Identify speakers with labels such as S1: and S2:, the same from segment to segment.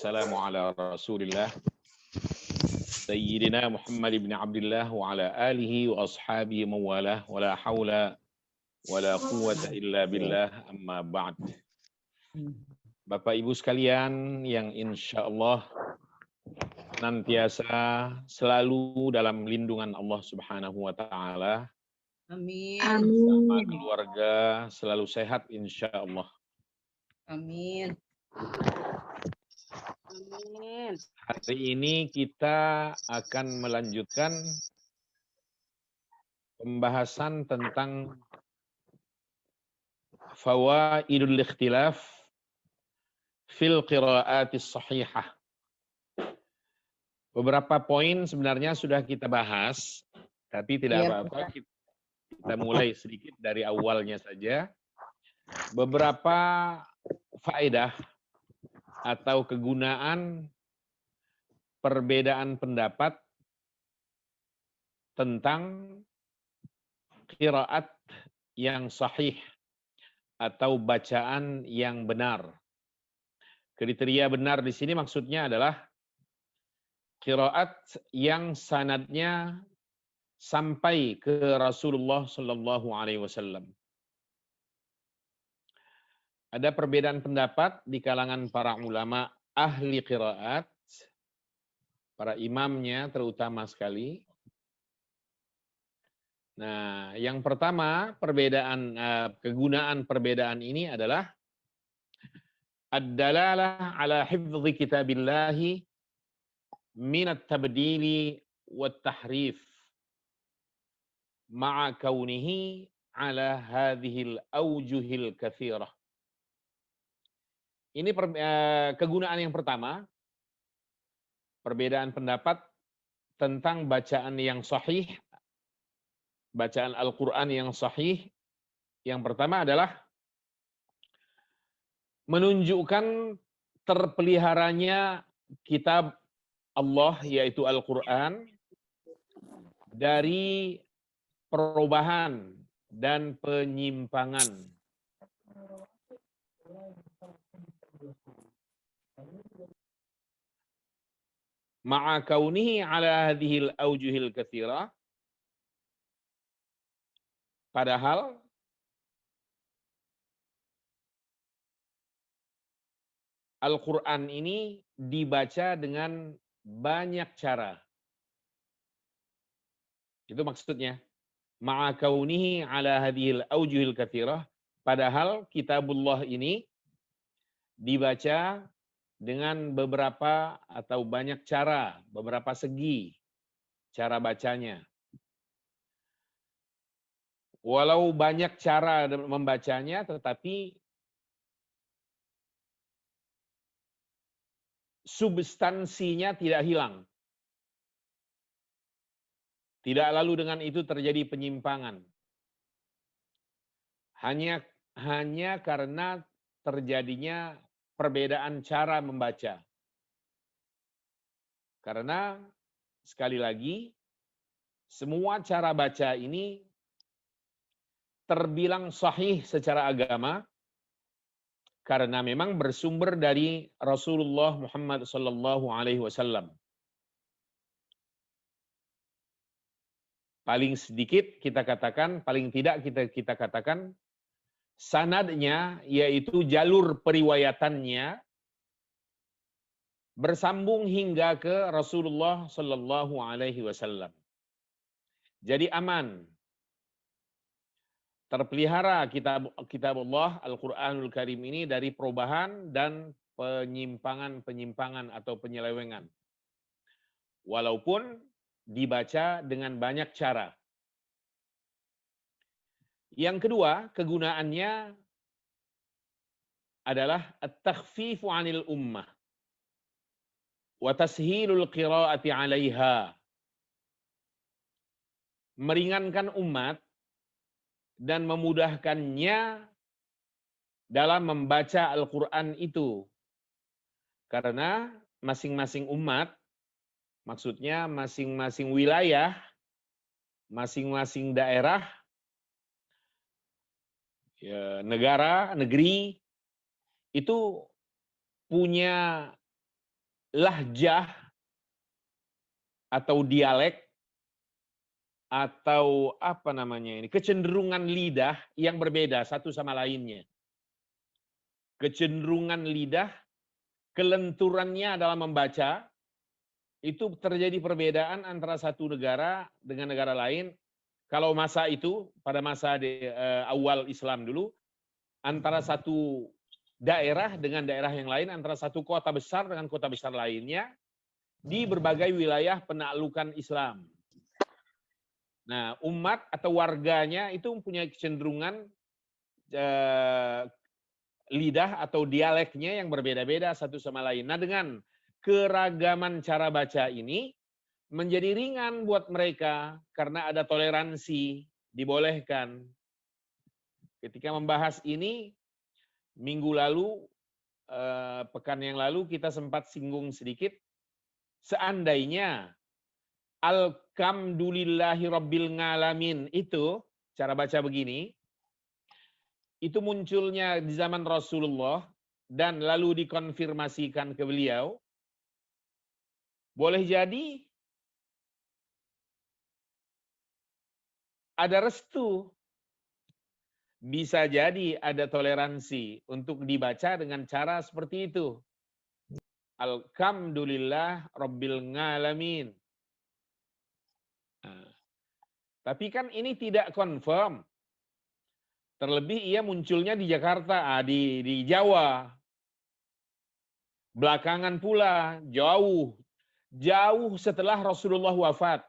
S1: wassalamu ala Rasulillah Sayyidina Muhammad ibn Abdullah wa ala alihi wa ashabihi mawalah wa la hawla wa la quwwata illa billah amma ba'd. Bapak Ibu sekalian yang insya Allah nantiasa selalu dalam lindungan Allah Subhanahu wa Ta'ala.
S2: Amin.
S1: Sama keluarga selalu sehat insya Allah.
S2: Amin. Amin.
S1: Hari ini kita akan melanjutkan pembahasan tentang fawaidul ikhtilaf fil qiraatis sahihah. Beberapa poin sebenarnya sudah kita bahas, tapi tidak apa-apa, kita mulai sedikit dari awalnya saja. Beberapa faedah atau kegunaan perbedaan pendapat tentang qiraat yang sahih atau bacaan yang benar. Kriteria benar di sini maksudnya adalah qiraat yang sanadnya sampai ke Rasulullah Shallallahu Alaihi Wasallam. Ada perbedaan pendapat di kalangan para ulama ahli qiraat, para imamnya terutama sekali. Nah, yang pertama kegunaan perbedaan ini adalah ad-dalalah ala hifdzi kitabillahi min at-tabdili wat-tahrif ma'a kaunihi ala hadhil awjuhil katsirah. Ini kegunaan yang pertama, perbedaan pendapat tentang bacaan yang sahih, bacaan Al-Quran yang sahih. Yang pertama adalah menunjukkan terpeliharanya kitab Allah, yaitu Al-Quran, dari perubahan dan penyimpangan. Ma'a kaunihi ala hadhil awjuhil katsirah. Padahal Al-Quran ini dibaca dengan banyak cara. Itu maksudnya. Ma'a kaunihi ala hadhil awjuhil katsirah. Padahal kitabullah ini dibaca dengan beberapa atau banyak cara, beberapa segi cara bacanya. Walau banyak cara membacanya, tetapi substansinya tidak hilang. Tidak lalu dengan itu terjadi penyimpangan. Hanya karena terjadinya perbedaan cara membaca. Karena sekali lagi, semua cara baca ini terbilang sahih secara agama karena memang bersumber dari Rasulullah Muhammad sallallahu alaihi wasallam. Paling sedikit kita katakan, paling tidak kita katakan sanadnya, yaitu jalur periwayatannya, bersambung hingga ke Rasulullah sallallahu alaihi wasallam. Jadi aman. Terpelihara kitab Allah, Al-Quranul Karim ini dari perubahan dan penyimpangan atau penyelewengan. Walaupun dibaca dengan banyak cara. Yang kedua, kegunaannya adalah at-takhfifu 'anil ummah wa tashilul qiraati 'alaiha. Meringankan umat dan memudahkannya dalam membaca Al-Quran itu. Karena masing-masing umat, maksudnya masing-masing wilayah, masing-masing daerah, negara, negeri, itu punya lahjah atau dialek atau apa namanya ini, kecenderungan lidah yang berbeda satu sama lainnya. Kecenderungan lidah, kelenturannya dalam membaca, itu terjadi perbedaan antara satu negara dengan negara lain. Kalau masa itu, pada masa awal Islam dulu, antara satu daerah dengan daerah yang lain, antara satu kota besar dengan kota besar lainnya, di berbagai wilayah penaklukan Islam. Nah, umat atau warganya itu mempunyai kecenderungan lidah atau dialeknya yang berbeda-beda satu sama lain. Nah, dengan keragaman cara baca ini menjadi ringan buat mereka karena ada toleransi, dibolehkan. Ketika membahas ini, minggu lalu, pekan yang lalu kita sempat singgung sedikit, seandainya Alhamdulillahi Rabbil Ngalamin itu, cara baca begini, itu munculnya di zaman Rasulullah dan lalu dikonfirmasikan ke beliau, boleh jadi ada restu, bisa jadi ada toleransi untuk dibaca dengan cara seperti itu. Alhamdulillah Rabbil Ngalamin. Nah, tapi kan ini tidak confirm. Terlebih ia munculnya di Jakarta, di Jawa. Belakangan pula, jauh setelah Rasulullah wafat.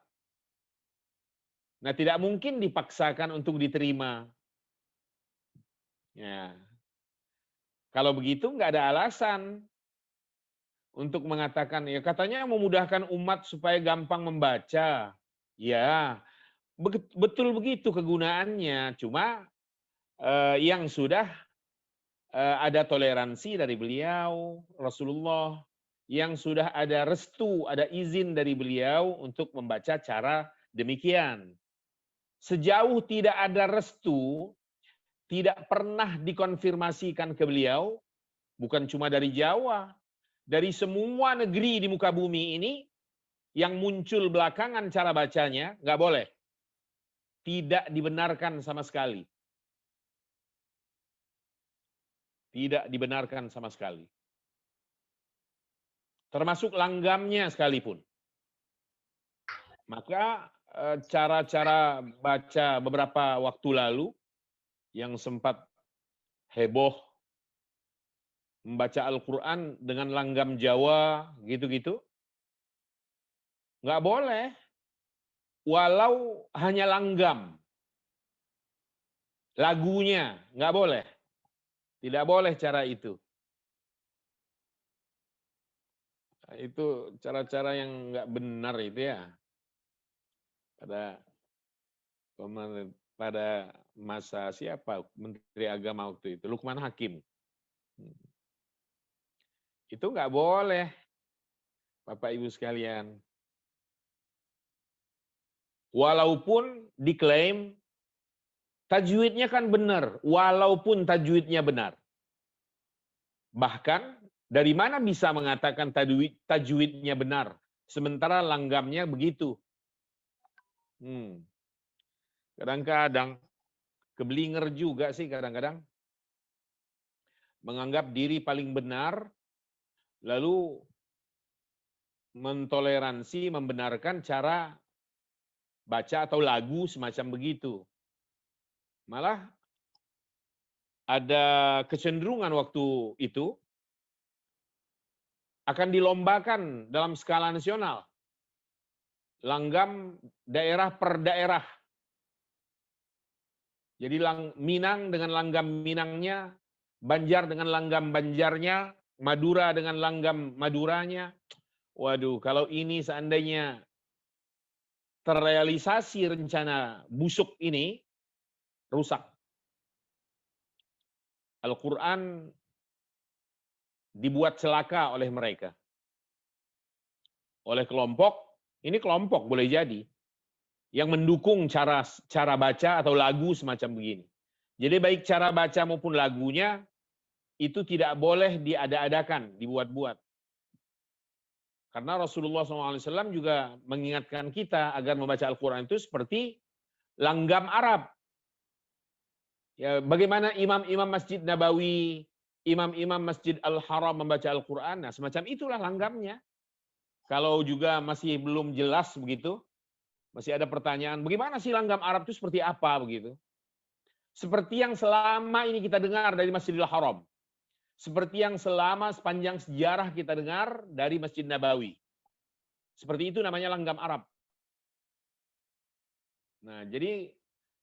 S1: Nah, tidak mungkin dipaksakan untuk diterima. Ya. Kalau begitu nggak ada alasan untuk mengatakan, ya katanya memudahkan umat supaya gampang membaca. Ya, betul begitu kegunaannya. Cuma yang sudah ada toleransi dari beliau, Rasulullah, yang sudah ada restu, ada izin dari beliau untuk membaca cara demikian. Sejauh tidak ada restu, tidak pernah dikonfirmasikan ke beliau, bukan cuma dari Jawa, dari semua negeri di muka bumi ini, yang muncul belakangan cara bacanya, nggak boleh. Tidak dibenarkan sama sekali. Tidak dibenarkan sama sekali. Termasuk langgamnya sekalipun. Maka cara-cara baca beberapa waktu lalu yang sempat heboh membaca Al-Quran dengan langgam Jawa gitu-gitu, nggak boleh. Walau hanya langgam. Lagunya nggak boleh. Tidak boleh cara itu. Itu cara-cara yang nggak benar itu ya. Pada masa siapa Menteri Agama waktu itu, Lukman Hakim. Itu nggak boleh, Bapak Ibu sekalian. Walaupun diklaim tajwidnya kan benar, walaupun tajwidnya benar. Bahkan dari mana bisa mengatakan tajwidnya benar, sementara langgamnya begitu? Kadang-kadang keblinger juga sih kadang-kadang. Menganggap diri paling benar, lalu mentoleransi, membenarkan cara baca atau lagu semacam begitu. Malah ada kecenderungan waktu itu akan dilombakan dalam skala nasional. Langgam daerah per daerah. Jadi Minang dengan langgam Minangnya, Banjar dengan langgam Banjarnya, Madura dengan langgam Maduranya. Waduh, kalau ini seandainya terrealisasi rencana busuk ini, rusak. Al-Quran dibuat celaka oleh mereka. Oleh kelompok, ini kelompok boleh jadi, yang mendukung cara baca atau lagu semacam begini. Jadi baik cara baca maupun lagunya, itu tidak boleh diada-adakan, dibuat-buat. Karena Rasulullah SAW juga mengingatkan kita agar membaca Al-Quran itu seperti langgam Arab. Ya, bagaimana imam-imam Masjid Nabawi, imam-imam Masjid Al-Haram membaca Al-Quran, nah semacam itulah langgamnya. Kalau juga masih belum jelas begitu, masih ada pertanyaan, bagaimana sih langgam Arab itu seperti apa begitu? Seperti yang selama ini kita dengar dari Masjidil Haram. Seperti yang selama sepanjang sejarah kita dengar dari Masjid Nabawi. Seperti itu namanya langgam Arab. Nah, jadi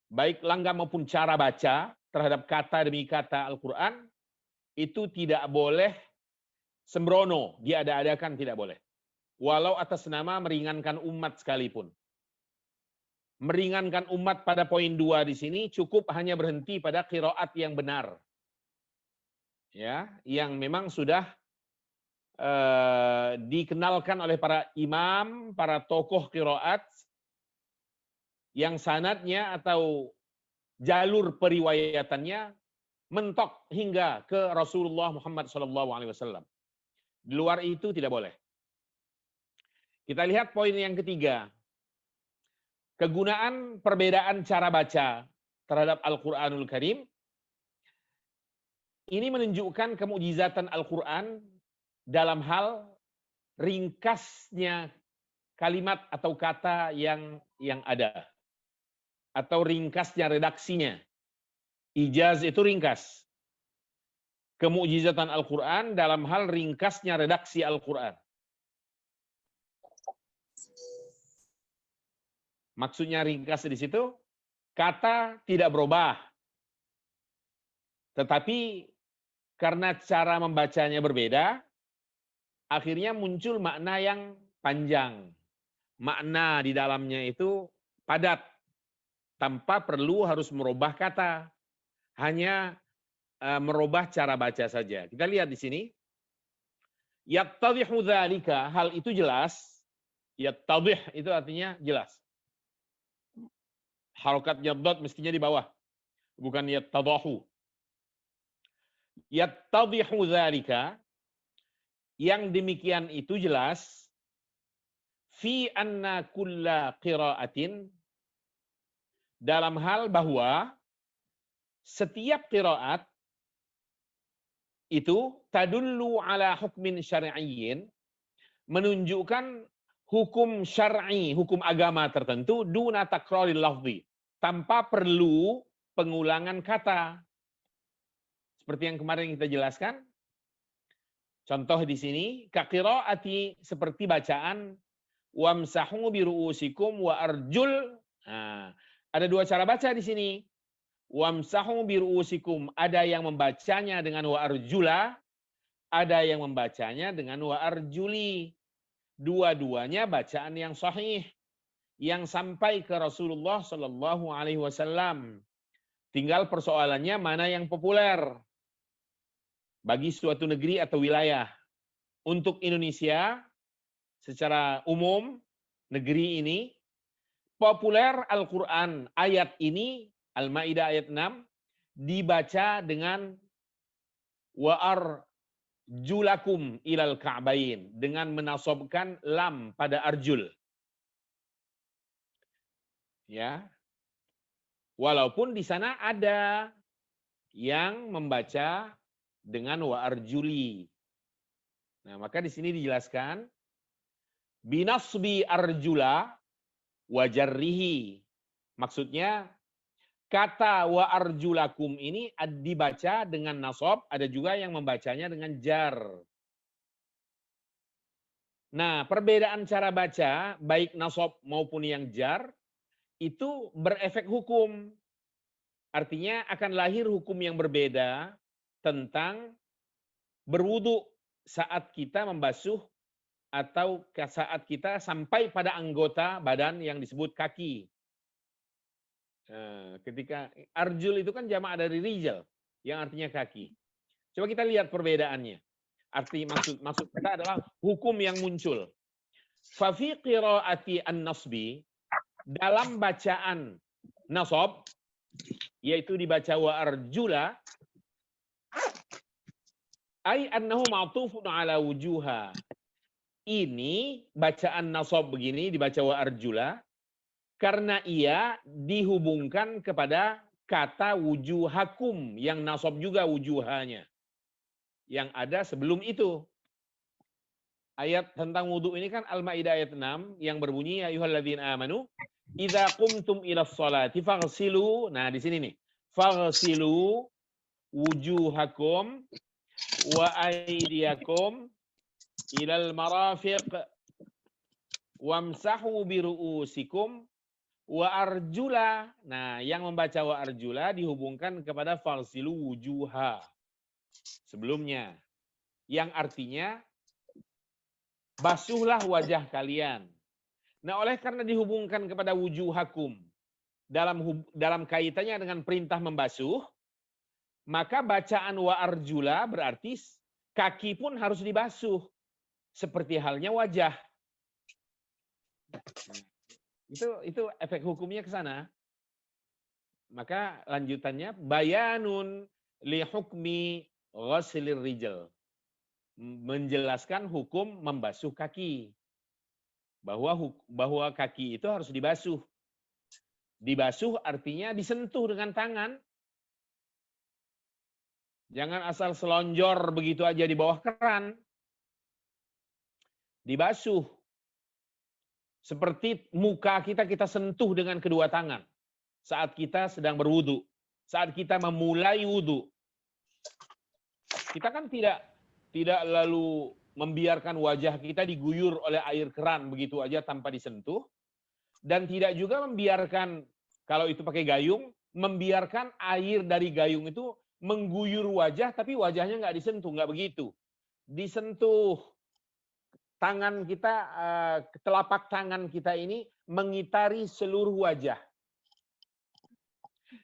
S1: baik langgam maupun cara baca terhadap kata demi kata Al-Quran, itu tidak boleh sembrono, diada-adakan tidak boleh. Walau atas nama meringankan umat sekalipun. Meringankan umat pada poin 2 di sini cukup hanya berhenti pada qiraat yang benar. Ya, yang memang sudah dikenalkan oleh para imam, para tokoh qiraat yang sanadnya atau jalur periwayatannya mentok hingga ke Rasulullah Muhammad SAW. Di luar itu tidak boleh. Kita lihat poin yang ketiga. Kegunaan perbedaan cara baca terhadap Al-Quranul Karim. Ini menunjukkan kemukjizatan Al-Quran dalam hal ringkasnya kalimat atau kata yang ada. Atau ringkasnya redaksinya. Ijaz itu ringkas. Kemukjizatan Al-Quran dalam hal ringkasnya redaksi Al-Quran. Maksudnya ringkas di situ, kata tidak berubah. Tetapi karena cara membacanya berbeda, akhirnya muncul makna yang panjang. Makna di dalamnya itu padat, tanpa perlu harus merubah kata. Hanya merubah cara baca saja. Kita lihat di sini. Yattadhihu dzalika, hal itu jelas. Yattadhih itu artinya jelas. Harokatnya dot mestinya di bawah, bukan yattadahu. Yattadhihu dzalika, yang demikian itu jelas, fi anna kulla qiraatin, dalam hal bahwa setiap qiraat itu tadullu ala hukmin syar'iyyin, menunjukkan hukum syar'i, hukum agama tertentu, duna takraril lafzi, tanpa perlu pengulangan kata. Seperti yang kemarin kita jelaskan. Contoh di sini, kaqiraati, seperti bacaan wamsahu biru'usikum wa arjul. Nah, ada dua cara baca di sini. Wamsahu biru'usikum, ada yang membacanya dengan wa arjula, ada yang membacanya dengan wa arjuli. Dua-duanya bacaan yang sahih yang sampai ke Rasulullah Shallallahu Alaihi Wasallam. Tinggal persoalannya mana yang populer bagi suatu negeri atau wilayah. Untuk Indonesia secara umum, negeri ini populer Al-Quran ayat ini, Al-Maidah ayat 6, dibaca dengan wa'ar julakum ilal ka'bain, dengan menasobkan lam pada arjul. Ya. Walaupun di sana ada yang membaca dengan wa arjuli. Nah, maka di sini dijelaskan binasbi arjula wa jarrihi. Maksudnya kata wa arjulakum ini dibaca dengan nasab, ada juga yang membacanya dengan jar. Nah, perbedaan cara baca, baik nasab maupun yang jar, itu berefek hukum. Artinya akan lahir hukum yang berbeda tentang berwudu saat kita membasuh atau saat kita sampai pada anggota badan yang disebut kaki. Ketika arjul itu kan jamak dari rijal yang artinya kaki. Coba kita lihat perbedaannya. Arti maksud kita adalah hukum yang muncul. Fa fi qiraati an-nasbi, dalam bacaan nasab, yaitu dibaca wa arjula, ay annahu ma'tufun ala wujuha. ini bacaan nasab begini dibaca wa arjula karena ia dihubungkan kepada kata wujuhakum yang nasab juga wujuhanya yang ada sebelum itu. Ayat tentang wudu ini kan Al-Maidah ayat 6 yang berbunyi ya ayyuhalladzina amanu idza qumtum ilas sholati faghsilu. Nah, di sini nih. Faghsilu wujuhakum wa aydiyakum ilal marafiq wamsahu biru'usikum wa arjula. Nah, yang membaca wa arjula dihubungkan kepada faghsilu wujuha sebelumnya. Yang artinya basuhlah wajah kalian. Nah, oleh karena dihubungkan kepada wujuhakum dalam kaitannya dengan perintah membasuh, maka bacaan wa arjula berarti kaki pun harus dibasuh seperti halnya wajah. Itu efek hukumnya ke sana. Maka lanjutannya bayanun li hukmi ghuslir rijal. Menjelaskan hukum membasuh kaki. Bahwa kaki itu harus dibasuh. Dibasuh artinya disentuh dengan tangan. Jangan asal selonjor begitu aja di bawah keran. Dibasuh. Seperti muka kita sentuh dengan kedua tangan. Saat kita sedang berwudu. Saat kita memulai wudu. Kita kan tidak lalu membiarkan wajah kita diguyur oleh air keran begitu aja tanpa disentuh. Dan tidak juga membiarkan, kalau itu pakai gayung, membiarkan air dari gayung itu mengguyur wajah, tapi wajahnya nggak disentuh, nggak begitu. Disentuh tangan kita, telapak tangan kita ini mengitari seluruh wajah.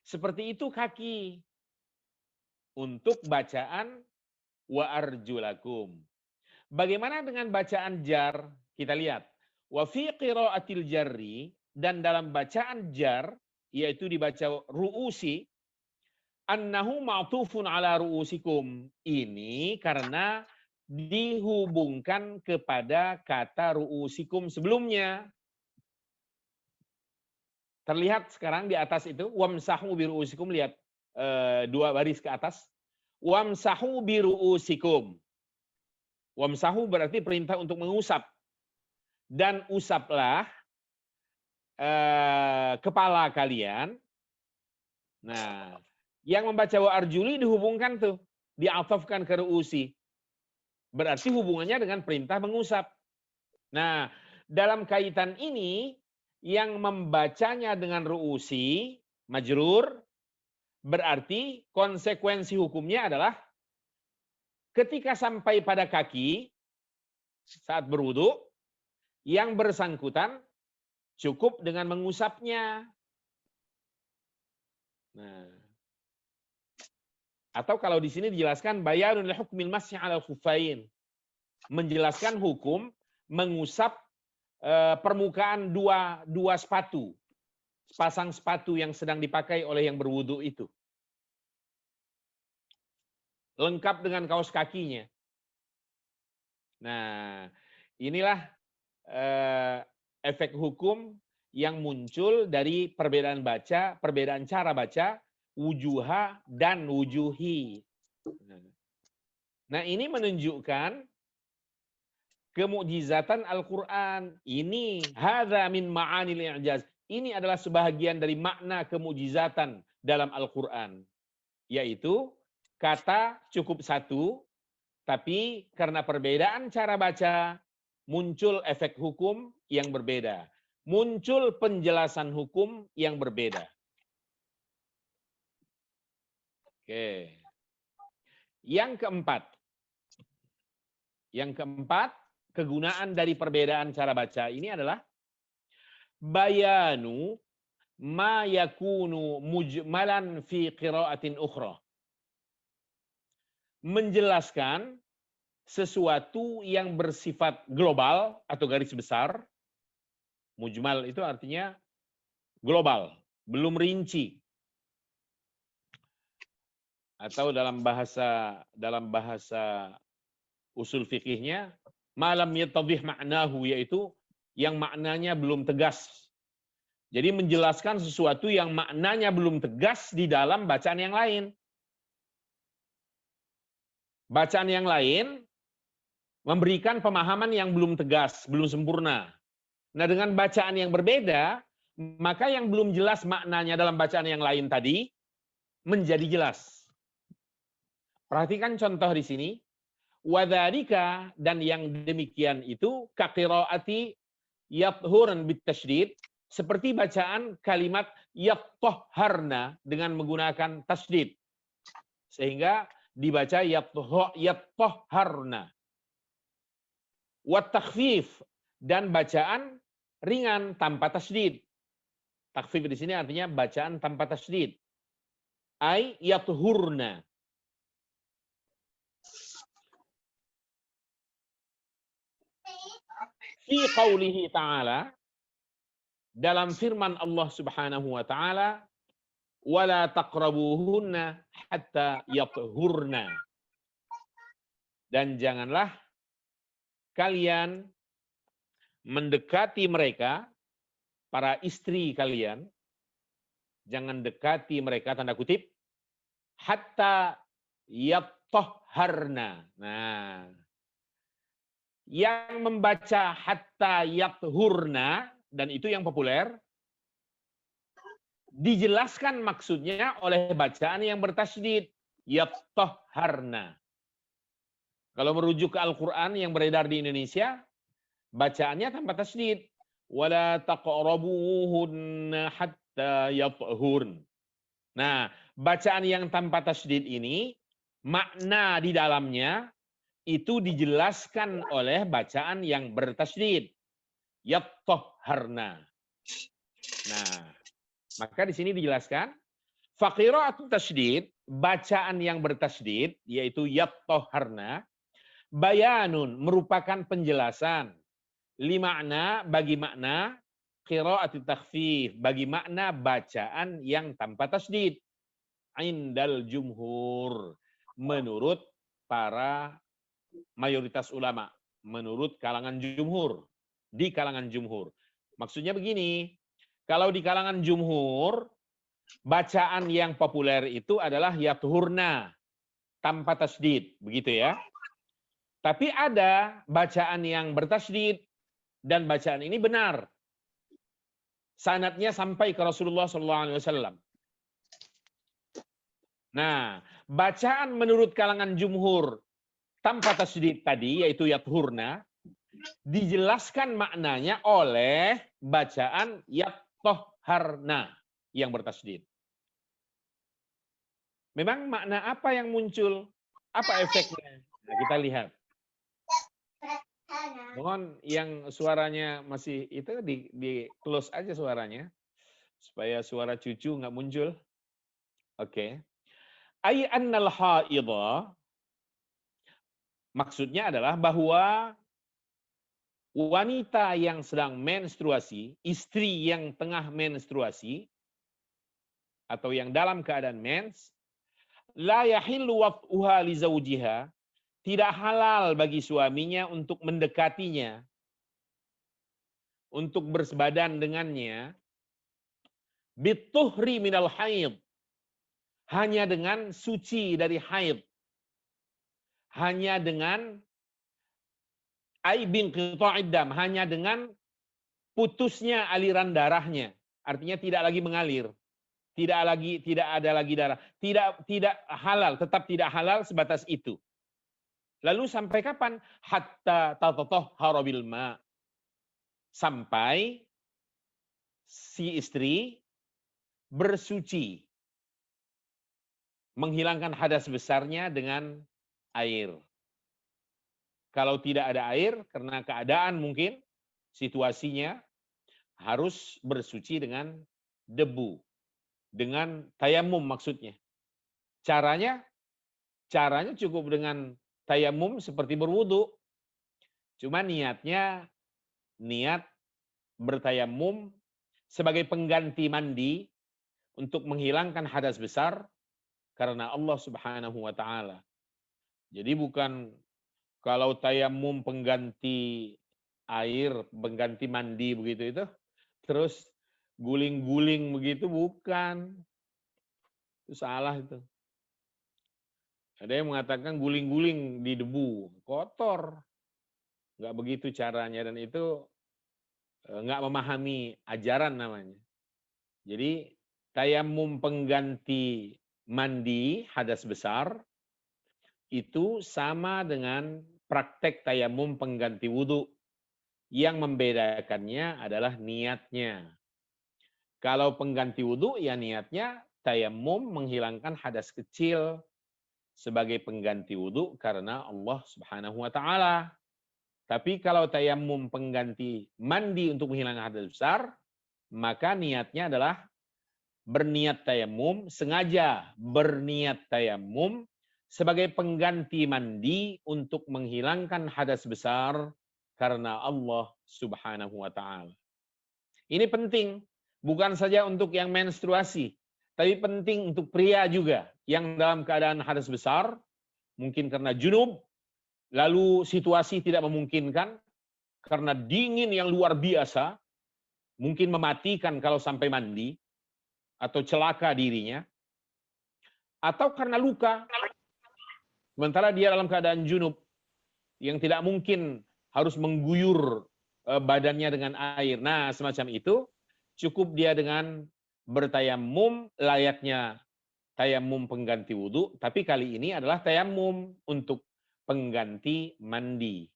S1: Seperti itu kaki. Untuk bacaan wa arjulakum. Bagaimana dengan bacaan jar? Kita lihat. Wa fi qiraatil jarri, dan dalam bacaan jar, yaitu dibaca ru'usi, annahu ma'tufun ala ru'usikum. Ini karena dihubungkan kepada kata ru'usikum sebelumnya. Terlihat sekarang di atas itu, wamsahu bi ru'usikum, lihat dua baris ke atas. Wamsahu bi ru'usikum. Wamsahu berarti perintah untuk mengusap. Dan usaplah kepala kalian. Nah, yang membaca wa arjuli dihubungkan tuh, diatofkan ke ru'usi. Berarti hubungannya dengan perintah mengusap. Nah, dalam kaitan ini yang membacanya dengan ru'usi majrur, berarti konsekuensi hukumnya adalah ketika sampai pada kaki saat berwudu, yang bersangkutan cukup dengan mengusapnya. Nah, atau kalau di sini dijelaskan bayanun li hukmil masyi 'alal khuffain, menjelaskan hukum mengusap permukaan dua sepatu, sepasang sepatu yang sedang dipakai oleh yang berwudu itu. Lengkap dengan kaos kakinya. Nah, inilah efek hukum yang muncul dari perbedaan cara baca wujuha dan wujuhi. Nah, ini menunjukkan kemukjizatan Al-Quran. Ini hadza min ma'anil i'jaz. Ini adalah sebahagian dari makna kemukjizatan dalam Al-Quran, yaitu kata cukup satu, tapi karena perbedaan cara baca muncul efek hukum yang berbeda, muncul penjelasan hukum yang berbeda. Oke. Yang keempat, kegunaan dari perbedaan cara baca ini adalah bayanu ma yakunu mujmalan fi qiraatin ukhra. Menjelaskan sesuatu yang bersifat global atau garis besar. Mujmal itu artinya global, belum rinci. Atau dalam bahasa usul fikihnya malam yatadhih ma'nahu, yaitu yang maknanya belum tegas. Jadi menjelaskan sesuatu yang maknanya belum tegas di dalam bacaan yang lain. Bacaan yang lain memberikan pemahaman yang belum tegas, belum sempurna. Nah, dengan bacaan yang berbeda, maka yang belum jelas maknanya dalam bacaan yang lain tadi menjadi jelas. Perhatikan contoh di sini. Wadzalika, dan yang demikian itu kaqiraati yathurun bitasydid, seperti bacaan kalimat yattahharna dengan menggunakan tasydid. Sehingga dibaca yattahharna. Wat takhfif, dan bacaan ringan tanpa tasydid. Takhfif di sini artinya bacaan tanpa tasydid. Ai yathurna. Fi qaulihi ta'ala, dalam firman Allah Subhanahu wa taala, wala taqrabuhunna hatta yathurna. Dan janganlah kalian mendekati mereka, para istri kalian, jangan dekati mereka, tanda kutip, hatta yathharna. Nah, yang membaca hatta yathurna, dan itu yang populer, dijelaskan maksudnya oleh bacaan yang bertasydid, yathharna. Kalau merujuk ke Al-Quran yang beredar di Indonesia, bacaannya tanpa tasydid. Wala taqrabuhunna hatta yathurn. Nah, bacaan yang tanpa tasydid ini, makna di dalamnya itu dijelaskan oleh bacaan yang bertasydid. Yathharna. Nah, maka di sini dijelaskan, faqira'atut tasydid, bacaan yang bertasydid, yaitu yathharna, bayanun, merupakan penjelasan, limakna, bagi makna, qira'atut takhfif, bagi makna bacaan yang tanpa tasydid, indal jumhur, menurut para mayoritas ulama, menurut kalangan jumhur, di kalangan jumhur. Maksudnya begini, kalau di kalangan jumhur, bacaan yang populer itu adalah yathurna, tanpa tasydid, begitu ya. Tapi ada bacaan yang bertasydid, dan bacaan ini benar. Sanadnya sampai ke Rasulullah SAW. Nah, bacaan menurut kalangan jumhur tanpa tasydid tadi, yaitu yathurna, dijelaskan maknanya oleh bacaan yathharna yang bertasydid. Memang makna apa yang muncul? Apa efeknya? Nah, kita lihat. Mohon yang suaranya masih itu di close aja suaranya supaya suara cucu nggak muncul. Oke. Ay annal haidha, maksudnya adalah bahwa wanita yang sedang menstruasi, istri yang tengah menstruasi atau yang dalam keadaan mens, la yahillu wat'uha li zawjiha, tidak halal bagi suaminya untuk mendekatinya, untuk bersebadan dengannya, bituhri minal haid, hanya dengan suci dari haid, hanya dengan aibin qita'id dam, hanya dengan putusnya aliran darahnya, artinya tidak lagi mengalir, tidak ada lagi darah, tidak halal, tetap tidak halal sebatas itu. Lalu sampai kapan? Hatta tatatahhara bil ma, sampai si istri bersuci, menghilangkan hadas besarnya dengan air. Kalau tidak ada air, karena keadaan mungkin, situasinya, harus bersuci dengan debu. Dengan tayamum maksudnya. Caranya cukup dengan tayamum seperti berwudu. Cuma niatnya, niat bertayamum sebagai pengganti mandi untuk menghilangkan hadas besar karena Allah Subhanahu wa taala. Jadi bukan Kalau tayamum pengganti air, pengganti mandi begitu itu, terus guling-guling begitu, bukan. Itu salah itu. Ada yang mengatakan guling-guling di debu, kotor. Nggak begitu caranya, dan itu nggak memahami ajaran namanya. Jadi tayamum pengganti mandi hadas besar itu sama dengan praktek tayamum pengganti wudhu. Yang membedakannya adalah niatnya. Kalau pengganti wudhu ya niatnya tayamum menghilangkan hadas kecil sebagai pengganti wudhu karena Allah Subhanahu wa taala. Tapi kalau tayamum pengganti mandi untuk menghilangkan hadas besar, maka niatnya adalah berniat tayamum, sengaja berniat tayamum sebagai pengganti mandi untuk menghilangkan hadas besar karena Allah Subhanahu wa taala. Ini penting, bukan saja untuk yang menstruasi, tapi penting untuk pria juga yang dalam keadaan hadas besar, mungkin karena junub, lalu situasi tidak memungkinkan, karena dingin yang luar biasa, mungkin mematikan kalau sampai mandi, atau celaka dirinya, atau karena luka, sementara dia dalam keadaan junub, yang tidak mungkin harus mengguyur badannya dengan air. Nah, semacam itu, cukup dia dengan bertayamum layaknya tayamum pengganti wudhu, tapi kali ini adalah tayamum untuk pengganti mandi.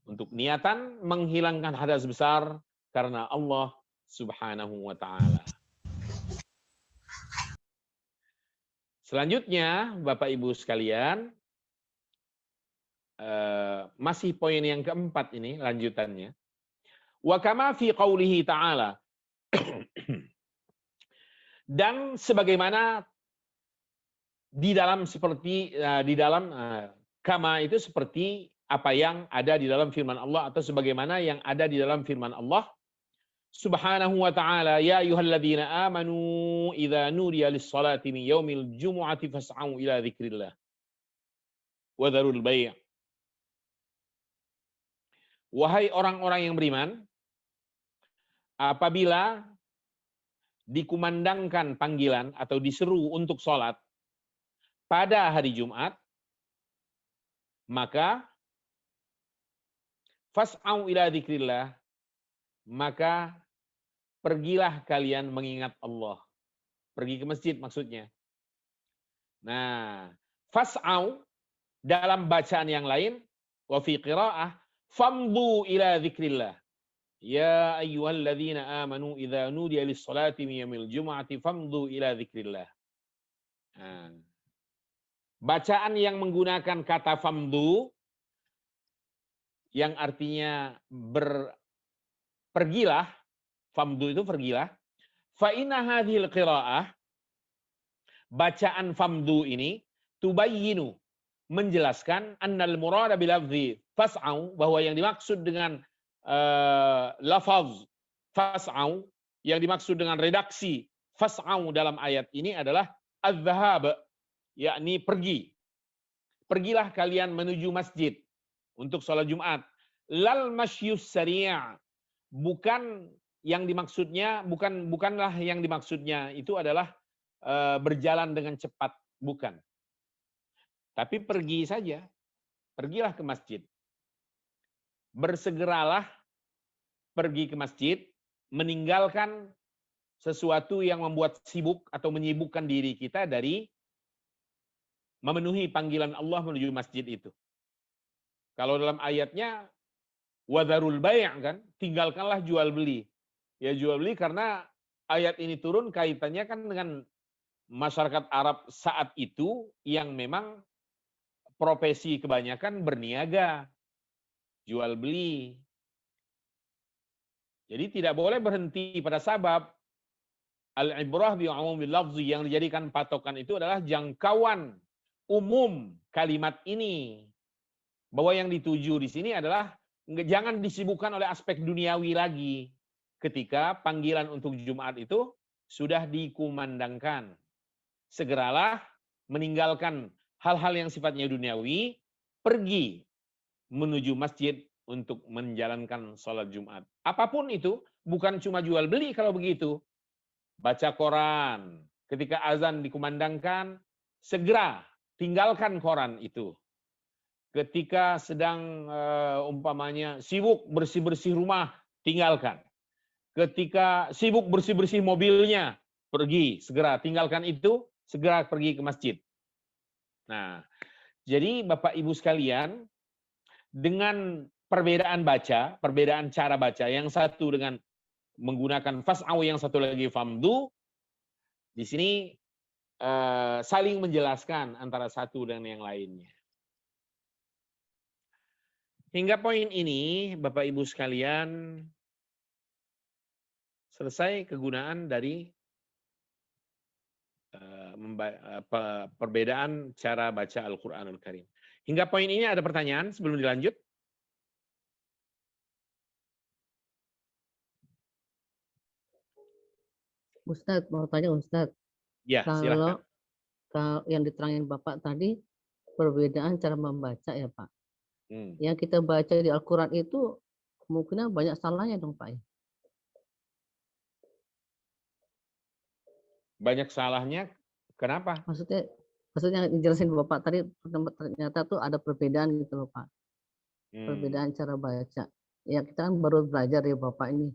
S1: Untuk niatan menghilangkan hadas besar karena Allah Subhanahu wa taala. Selanjutnya, Bapak Ibu sekalian, masih poin yang keempat ini lanjutannya. Wa kama fi qaulihi ta'ala. Dan sebagaimana di dalam kama itu seperti apa yang ada di dalam firman Allah, atau sebagaimana yang ada di dalam firman Allah Subhanahu wa ta'ala, ya ayyuhalladzina amanu idza nudiya lis-salati min yaumil jumu'ati fas'au ila dzikrillah wa dzarul bai'. Wahai orang-orang yang beriman, apabila dikumandangkan panggilan atau diseru untuk sholat pada hari Jumat, maka fas'au ila dzikrillah, maka pergilah kalian mengingat Allah. Pergi ke masjid maksudnya. Nah, fas'au dalam bacaan yang lain, wa fi qiraah famdu ila dzikrillah. Ya ayyuhalladzina amanu idza nudiya lis-salati min yaumil jumu'ati famdu ila dzikrillah. Nah, bacaan yang menggunakan kata famdu yang artinya pergilah, famdu itu pergilah. Fa inna hadhil qiraah, bacaan famdu ini tubayyinu, menjelaskan annal murada bil lafzi fas'au, bahwa yang dimaksud dengan lafaz fas'au, yang dimaksud dengan redaksi fas'au dalam ayat ini adalah az-zahab, yakni pergi. Pergilah kalian menuju masjid untuk sholat Jumat. Lal masyus sari', bukan yang dimaksudnya, bukanlah yang dimaksudnya itu adalah berjalan dengan cepat, bukan. Tapi pergi saja, pergilah ke masjid. Bersegeralah pergi ke masjid, meninggalkan sesuatu yang membuat sibuk atau menyibukkan diri kita dari memenuhi panggilan Allah menuju masjid itu. Kalau dalam ayatnya wadharul bai' kan, tinggalkanlah jual beli. Ya jual beli karena ayat ini turun kaitannya kan dengan masyarakat Arab saat itu yang memang profesi kebanyakan berniaga, jual beli. Jadi tidak boleh berhenti pada sabab. Al-ibrah bi umumil lafzi, yang dijadikan patokan itu adalah jangkauan umum kalimat ini. Bahwa yang dituju di sini adalah jangan disibukkan oleh aspek duniawi lagi ketika panggilan untuk Jumat itu sudah dikumandangkan. Segeralah meninggalkan hal-hal yang sifatnya duniawi, pergi menuju masjid untuk menjalankan sholat Jumat. Apapun itu, bukan cuma jual beli kalau begitu. Baca koran, ketika azan dikumandangkan, segera tinggalkan koran itu. Ketika sedang umpamanya sibuk bersih-bersih rumah, tinggalkan. Ketika sibuk bersih-bersih mobilnya, pergi, segera tinggalkan itu, segera pergi ke masjid. Nah, jadi Bapak Ibu sekalian, dengan perbedaan baca, perbedaan cara baca, yang satu dengan menggunakan fas'au, yang satu lagi famdu, di sini saling menjelaskan antara satu dan yang lainnya. Hingga poin ini, Bapak Ibu sekalian, selesai kegunaan dari perbedaan cara baca Al-Quranul Karim. Hingga poin ini ada pertanyaan sebelum dilanjut?
S2: Ustadz, mau tanya Ustadz,
S1: Ya, silahkan.
S2: kalau yang diterangin Bapak tadi, perbedaan cara membaca ya Pak. Yang kita baca di Al-Quran itu kemungkinan banyak salahnya dong Pak.
S1: Banyak salahnya, kenapa?
S2: Maksudnya dijelasin Bapak tadi, ternyata tuh ada perbedaan gitu loh Pak. Perbedaan cara baca. Ya kita kan baru belajar ya Bapak ini.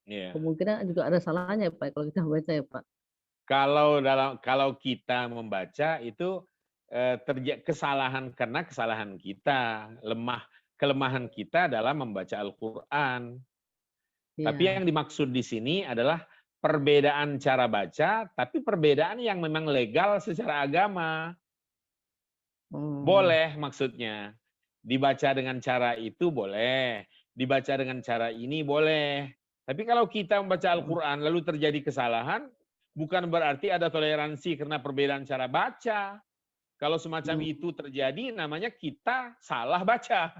S2: Kemungkinan juga ada salahnya Pak kalau kita baca ya Pak.
S1: Kalau kita membaca itu kesalahan karena kesalahan kita, kelemahan kita dalam membaca Al-Qur'an. Tapi yang dimaksud di sini adalah perbedaan cara baca, tapi perbedaan yang memang legal secara agama. Boleh maksudnya. Dibaca dengan cara itu boleh, dibaca dengan cara ini boleh. Tapi kalau kita membaca Al-Qur'an lalu terjadi kesalahan, bukan berarti ada toleransi karena perbedaan cara baca. Kalau semacam itu terjadi, namanya kita salah baca.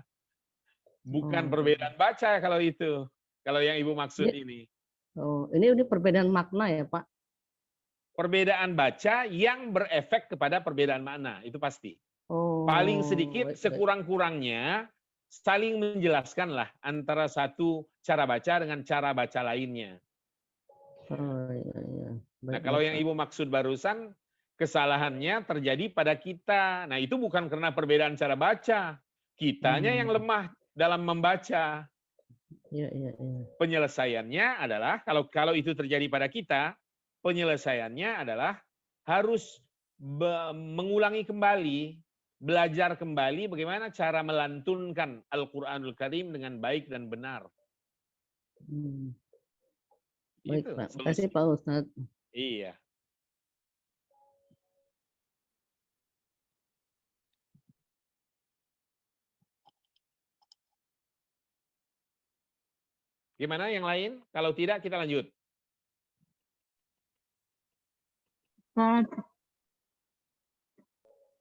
S1: Bukan perbedaan baca kalau itu. Kalau yang Ibu maksud ini.
S2: Ini perbedaan makna ya Pak?
S1: Perbedaan baca yang berefek kepada perbedaan makna, itu pasti. Paling sedikit, sekurang-kurangnya, saling menjelaskanlah antara satu cara baca dengan cara baca lainnya. Nah, kalau yang Ibu maksud barusan, kesalahannya terjadi pada kita. Nah, itu bukan karena perbedaan cara baca. Kitanya yang lemah dalam membaca. Penyelesaiannya adalah, kalau itu terjadi pada kita, penyelesaiannya adalah harus mengulangi kembali, belajar kembali bagaimana cara melantunkan Al-Quranul Karim dengan baik dan benar.
S2: Baik Pak, terima kasih Pak Ustadz.
S1: Iya. Gimana yang lain? Kalau tidak, kita lanjut.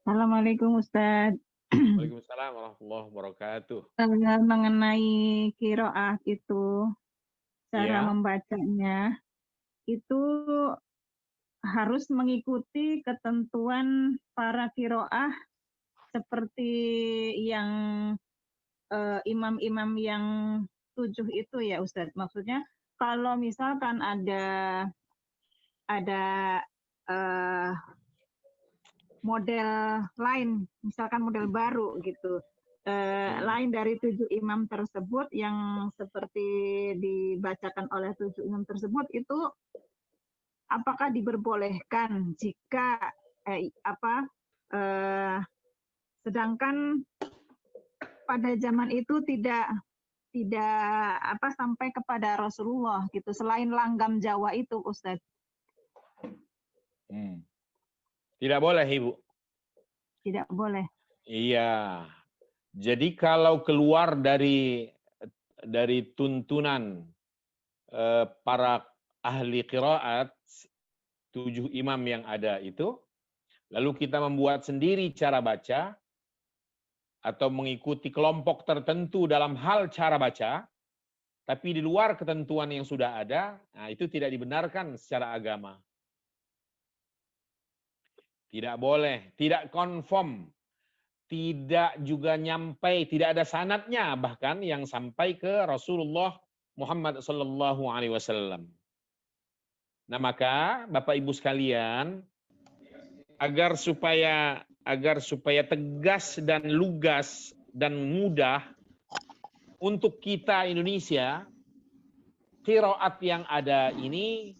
S3: Assalamualaikum Ustadz.
S1: Waalaikumsalam warahmatullahi wabarakatuh.
S3: Mengenai qiraah itu, cara membacanya, itu harus mengikuti ketentuan para qiraah seperti yang imam-imam yang 7 itu ya Ustadz. Maksudnya kalau misalkan ada model lain, misalkan model baru gitu, lain dari 7 imam tersebut yang seperti dibacakan oleh 7 imam tersebut, itu apakah diperbolehkan jika sedangkan pada zaman itu tidak sampai kepada Rasulullah gitu, selain langgam Jawa itu Ustadz.
S1: Tidak boleh, Ibu.
S3: Tidak boleh.
S1: Iya. Jadi kalau keluar dari tuntunan para ahli qiraat, 7 imam yang ada itu, lalu kita membuat sendiri cara baca, atau mengikuti kelompok tertentu dalam hal cara baca, tapi di luar ketentuan yang sudah ada, nah itu tidak dibenarkan secara agama. Tidak boleh, tidak konform, tidak juga nyampai, tidak ada sanadnya bahkan yang sampai ke Rasulullah Muhammad sallallahu alaihi wasallam. Nah, maka Bapak Ibu sekalian, agar supaya tegas dan lugas dan mudah untuk kita Indonesia, qiraat yang ada ini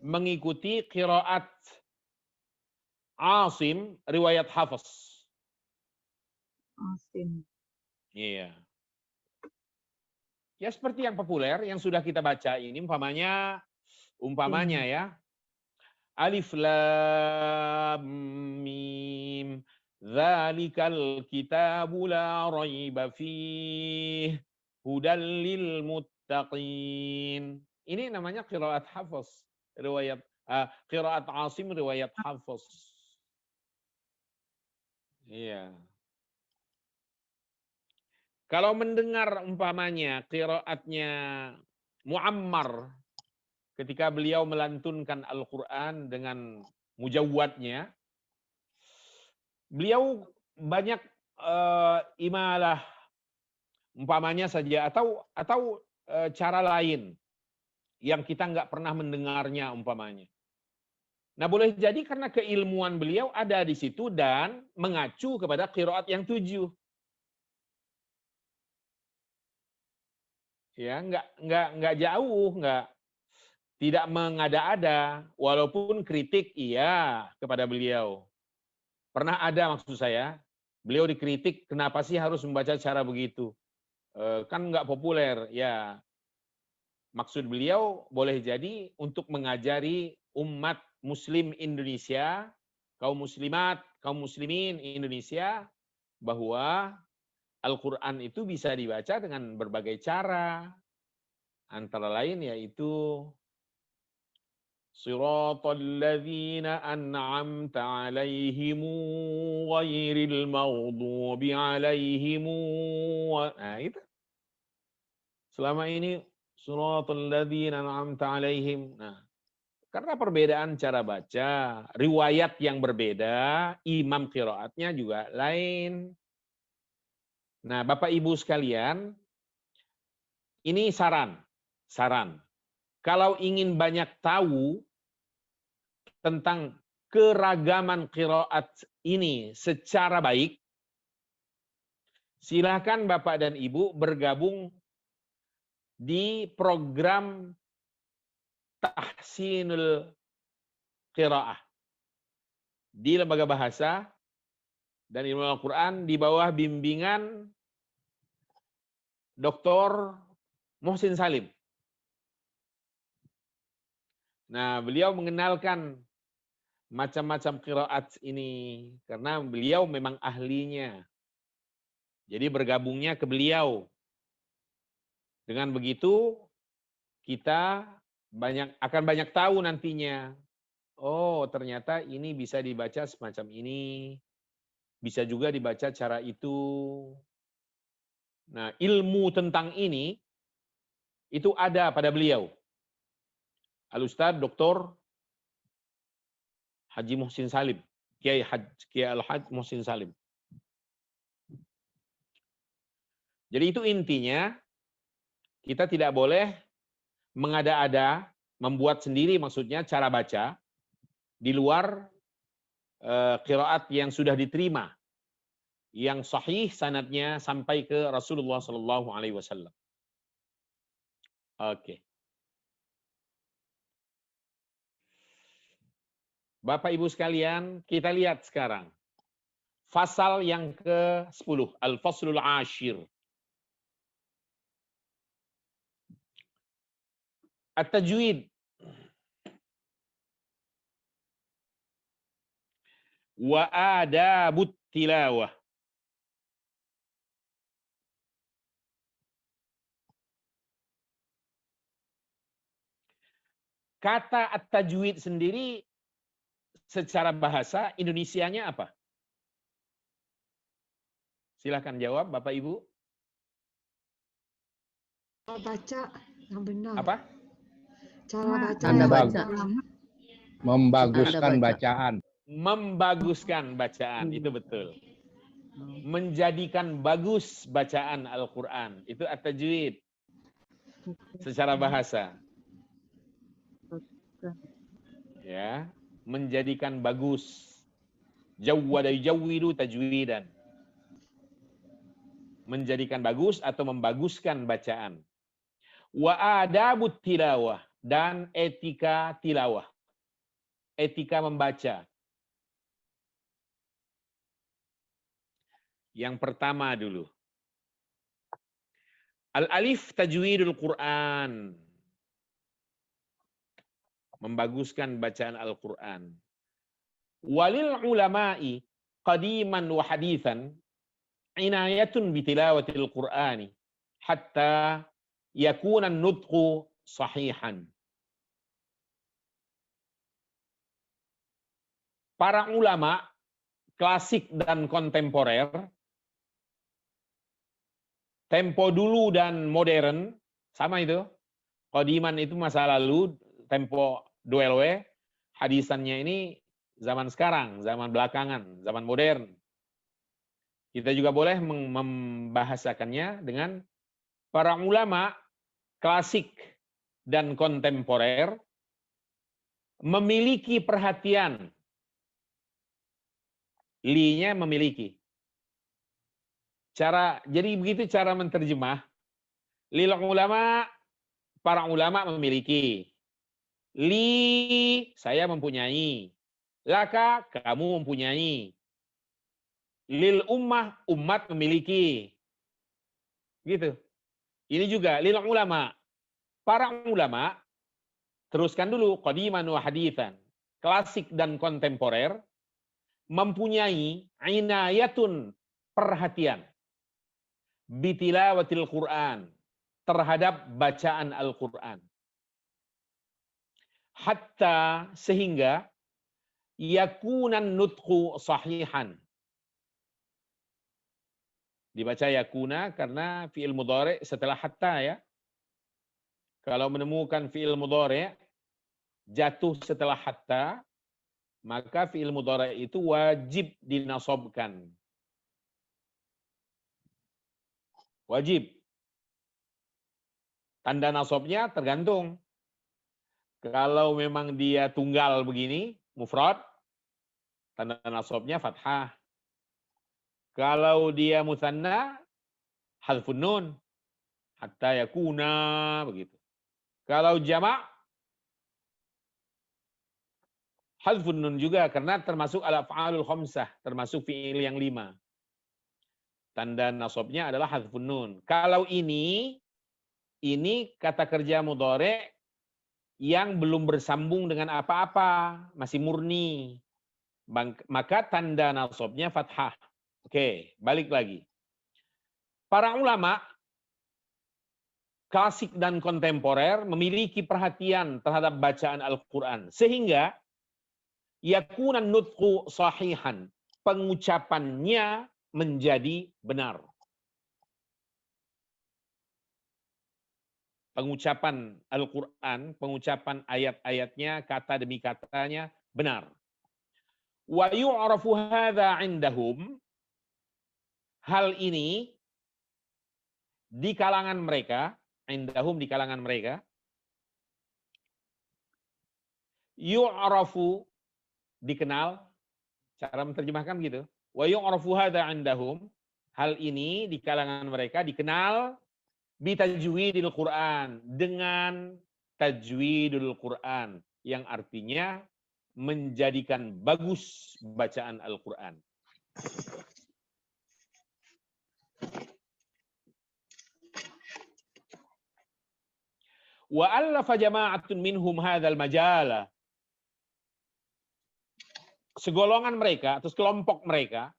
S1: mengikuti qiraat Asim riwayat Hafiz.
S3: Asim.
S1: Iya. Ya seperti yang populer yang sudah kita baca ini umpamanya ya. Alif lam mim dzalikal kitabu la raiba fih hudal lil muttaqin. Ini namanya qiraat Hafiz, riwayat qiraat Asim riwayat Hafiz. Iya. Kalau mendengar umpamanya qiraatnya Muammar ketika beliau melantunkan Al-Quran dengan mujawwadnya, beliau banyak imalah umpamanya saja atau cara lain yang kita nggak pernah mendengarnya umpamanya. Nah, boleh jadi karena keilmuan beliau ada di situ dan mengacu kepada qiraat yang 7. Ya, nggak jauh, tidak mengada-ada, walaupun kritik iya kepada beliau. Pernah ada maksud saya, beliau dikritik kenapa sih harus membaca cara begitu? Kan nggak populer. Ya, maksud beliau boleh jadi untuk mengajari umat Muslim Indonesia, kaum muslimat, kaum muslimin Indonesia, bahwa Al-Quran itu bisa dibaca dengan berbagai cara. Antara lain yaitu Siratal ladzina an'amta 'alaihim ghairil maghdubi 'alaihim. Nah, itu. Selama ini Siratal ladzina an'amta 'alaihim. Nah, karena perbedaan cara baca, riwayat yang berbeda, imam qiraatnya juga lain. Nah, Bapak Ibu sekalian, ini saran. Kalau ingin banyak tahu tentang keragaman qiraat ini secara baik, silakan Bapak dan Ibu bergabung di program Tahsinul Qiraah di Lembaga Bahasa dan Ilmu Al-Quran di bawah bimbingan Dr. Muhsin Salim. Nah, beliau mengenalkan macam-macam qiraat ini karena beliau memang ahlinya. Jadi bergabungnya ke beliau. Dengan begitu kita akan banyak tahu nantinya. Oh, ternyata ini bisa dibaca semacam ini. Bisa juga dibaca cara itu. Nah, ilmu tentang ini itu ada pada beliau. Al-Ustadz Dr. Haji Muhsin Salim. Kiai Al-Haj Muhsin Salim. Jadi itu intinya, kita tidak boleh mengada-ada, membuat sendiri maksudnya cara baca di luar qiraat yang sudah diterima, yang sahih sanadnya sampai ke Rasulullah Sallallahu Alaihi Wasallam. Oke. Bapak Ibu sekalian, kita lihat sekarang fasal yang ke-10, Al-Faslul Ashir. At-Tajwid. Wa adabut tilawah. Kata at-tajwid sendiri secara bahasa Indonesianya apa? Silakan jawab Bapak Ibu.
S4: Baca yang benar.
S1: Apa?
S4: Cara baca
S2: Tanda
S4: yang
S2: baca.
S4: benar.
S5: Membaguskan
S2: Tanda baca.
S5: bacaan.
S1: Membaguskan bacaan, itu betul. menjadikan bagus bacaan Al-Quran. Itu at-tajwid secara bahasa. Ya, menjadikan bagus. Jawwada yujawwidu tajwidan. Menjadikan bagus atau membaguskan bacaan. Wa adabut tilawah, dan etika tilawah. Etika membaca. Yang pertama dulu. Al-alif tajwidul Quran. Membaguskan bacaan Al-Quran. Walil ulama'i qadiman wa hadithan inayatun bitilawatil Qur'ani hatta yakuna nutqu sahihan. Para ulama klasik dan kontemporer, tempo dulu dan modern, sama itu. Qadiman itu masa lalu, tempo duelwe, hadisannya ini zaman sekarang, zaman belakangan, zaman modern. Kita juga boleh membahasakannya dengan para ulama klasik dan kontemporer memiliki perhatian. Li-nya memiliki. Jadi begitu cara menterjemah. Lil ulama, para ulama memiliki. Li, saya mempunyai. Laka, kamu mempunyai. Lil ummah, umat memiliki. Gitu. Ini juga lil ulama. Para ulama, teruskan dulu, qadiman wa hadithan. Klasik dan kontemporer, mempunyai inayatun, perhatian. Bitilawatil Quran, terhadap bacaan Al-Quran. Hatta, sehingga, yakunan nutqu sahihan. Dibaca yakuna karena fi'il mudhari setelah hatta ya. Kalau menemukan fi'il mudhari jatuh setelah hatta, maka fi'il mudhari itu wajib dinasobkan. Wajib. Tanda nasobnya tergantung. Kalau memang dia tunggal begini, mufrad, tanda nasobnya fathah. Kalau dia musanna, hadfun nun, hatta yakuna, begitu. Kalau jamak, hadfun nun juga, karena termasuk al-af'alul khamsah, termasuk fi'il yang 5. Tanda nasabnya adalah hadfun nun. Kalau ini kata kerja mudhari yang belum bersambung dengan apa-apa, masih murni. Maka tanda nasabnya fathah. Oke, balik lagi. Para ulama klasik dan kontemporer memiliki perhatian terhadap bacaan Al-Quran. Sehingga yakunan nutqu sahihan. Pengucapannya menjadi benar. Pengucapan Al-Quran, pengucapan ayat-ayatnya, kata demi katanya benar. Wa yu'rafu hadza 'indahum, hal ini di kalangan mereka, indahum di kalangan mereka, yu'rafu dikenal, cara menerjemahkan gitu. Wa yu'rafu hadza 'indahum, hal ini di kalangan mereka dikenal bitajwidil Quran, dengan tajwidul Quran, yang artinya menjadikan bagus bacaan Al-Quran. Wa allafa jama'atun minhum hadzal majala. Segolongan mereka atau sekelompok mereka,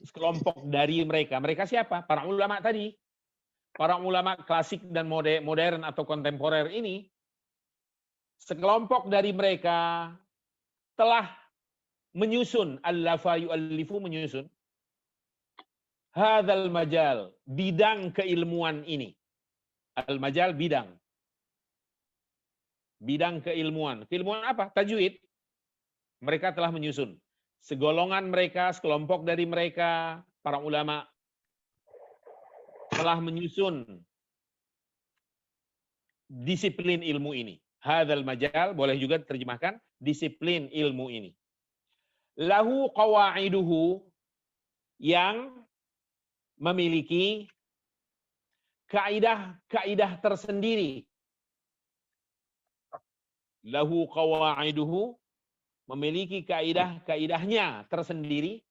S1: sekelompok dari mereka. Mereka siapa? Para ulama tadi. Para ulama klasik dan modern atau kontemporer ini, sekelompok dari mereka telah menyusun, allafa yu'allifu, menyusun hadzal majal, bidang keilmuan ini. Al-majal bidang. Bidang keilmuan. Keilmuan apa? Tajwid. Mereka telah menyusun. Segolongan mereka, sekelompok dari mereka para ulama telah menyusun disiplin ilmu ini. Hadzal majal, boleh juga terjemahkan disiplin ilmu ini. Lahu qawaiduhu, yang memiliki kaidah-kaidah tersendiri. Lahu qawaiduhu, memiliki kaidah-kaidahnya tersendiri.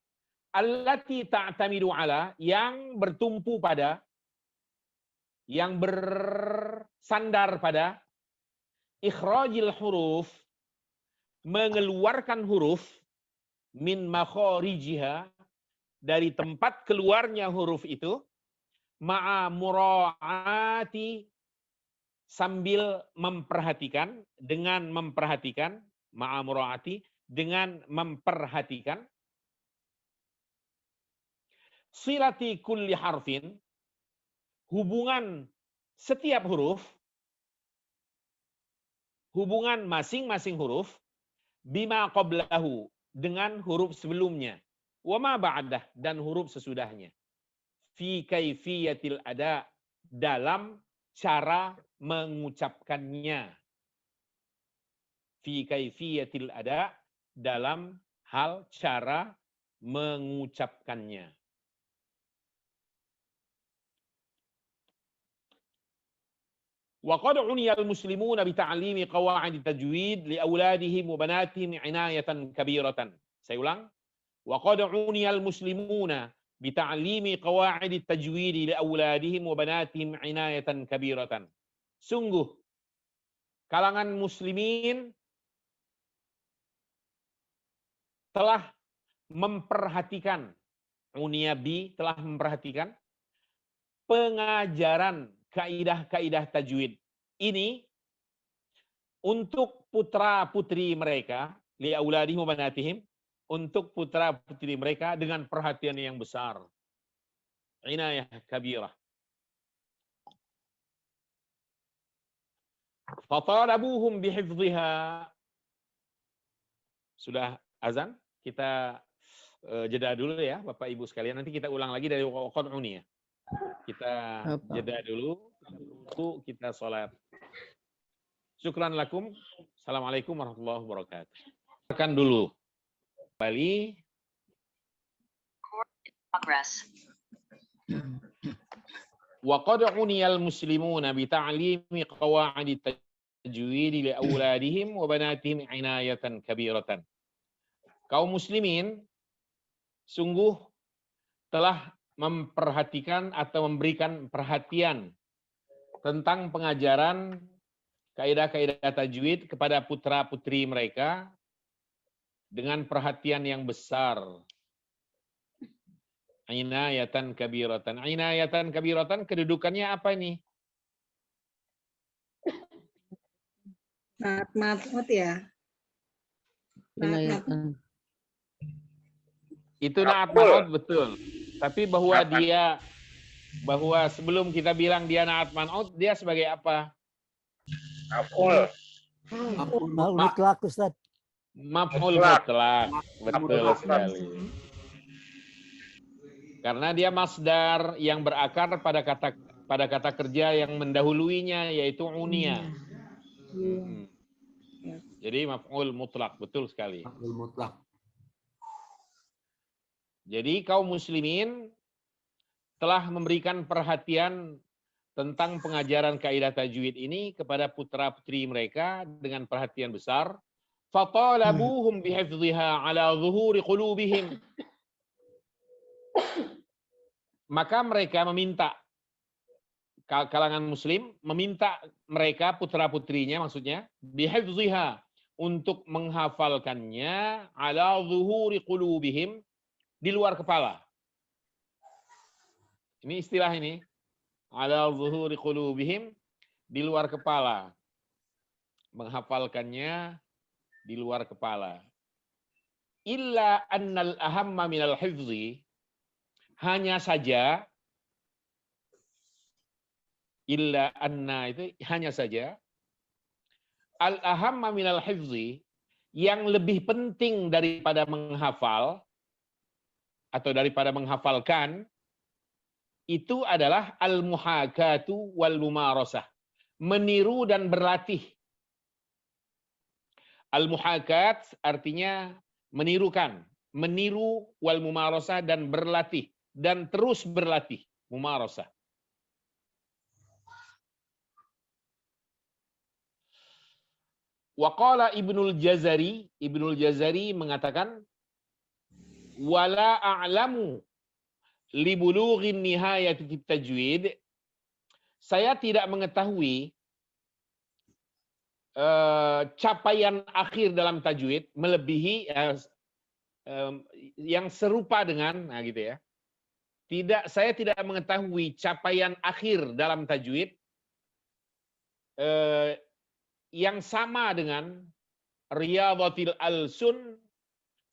S1: Allati ta'tamidu ala, yang bertumpu pada, yang bersandar pada ikhrajil huruf, mengeluarkan huruf, min makharijiha, dari tempat keluarnya huruf itu, ma'a mura'ati, sambil memperhatikan, dengan memperhatikan, ma'a mura'ati, dengan memperhatikan, silati kulli harfin, hubungan setiap huruf, hubungan masing-masing huruf, bima qablahu, dengan huruf sebelumnya, wa ma ba'dah, dan huruf sesudahnya, fi kaifiyatil ada, dalam cara mengucapkannya, fi kaifiyatil ada, dalam hal cara mengucapkannya. Wa qad uniyal muslimuna bi ta'limi qawaid tajwid li auladihim wa banatihim inayatan kabiratan. Saya ulang. Wa qad uniyal muslimuna bi ta'limi qawaid tajwid li auladihim wa banatihim inayatan kabiratan. Sungguh kalangan muslimin telah memperhatikan, uniyabi telah memperhatikan pengajaran kaidah-kaidah tajwid ini untuk putra-putri mereka, li auladihim wa banatihim, untuk putra-putri mereka dengan perhatian yang besar. Inayah kabirah. Fatalabuhum bihifdhiha. Sudah azan, kita jeda dulu ya Bapak Ibu sekalian, nanti kita ulang lagi dari waqad uniyah. Kita jeda dulu, kita sholat. Syukran lakum. Assalamualaikum warahmatullahi wabarakatuh. Tekan dulu. Kembali.
S5: Progress.
S1: Wa qad uniyal muslimuna bi ta'limi qawaid tajwid li auladihim wa banatihim inayatan kabiratan. Kaum muslimin sungguh telah memperhatikan atau memberikan perhatian tentang pengajaran kaidah-kaidah tajwid kepada putra-putri mereka dengan perhatian yang besar. Inayatan kabiratan. Inayatan kabiratan, kedudukannya apa ini?
S4: Maf'ul ya.
S2: Inayatan.
S1: Itu naat ma'ud, betul. Tapi bahwa sebelum kita bilang dia naat ma'ud, dia sebagai apa?
S6: Maf'ul.
S7: Maf'ul mutlak, Ustaz.
S1: Maf'ul mutlak. Betul sekali. Karena dia masdar yang berakar pada kata kerja yang mendahuluinya, yaitu unia. Jadi maf'ul mutlak, betul sekali.
S6: Maf'ul mutlak.
S1: Jadi kaum muslimin telah memberikan perhatian tentang pengajaran kaidah tajwid ini kepada putra-putri mereka dengan perhatian besar. Fatalabuhum bihifdhiha ala zuhuri qulubihim. Maka mereka meminta, kalangan muslim meminta mereka, putra-putrinya maksudnya, bihifdhiha, untuk menghafalkannya, ala zuhuri qulubihim, di luar kepala. Ini istilah ini. Ala zuhuri qulubihim, di luar kepala. Menghafalkannya di luar kepala. Illa annal ahamma minal hifzi, hanya saja, illa anna itu hanya saja, al ahamma minal hifzi, yang lebih penting daripada menghafal, atau daripada menghafalkan, itu adalah al-muhakatu wal mumarasah. Meniru dan berlatih. Al-muhakat artinya menirukan. Meniru wal mumarasah dan berlatih. Dan terus berlatih. Mumarasah. Waqala Ibnul Jazari mengatakan, wala a'lamu li bulughin nihayati fit tajwid. Saya tidak mengetahui capaian akhir dalam tajwid melebihi yang serupa dengan, nah gitu ya. Saya tidak mengetahui capaian akhir dalam tajwid yang sama dengan riyadhatil alsun,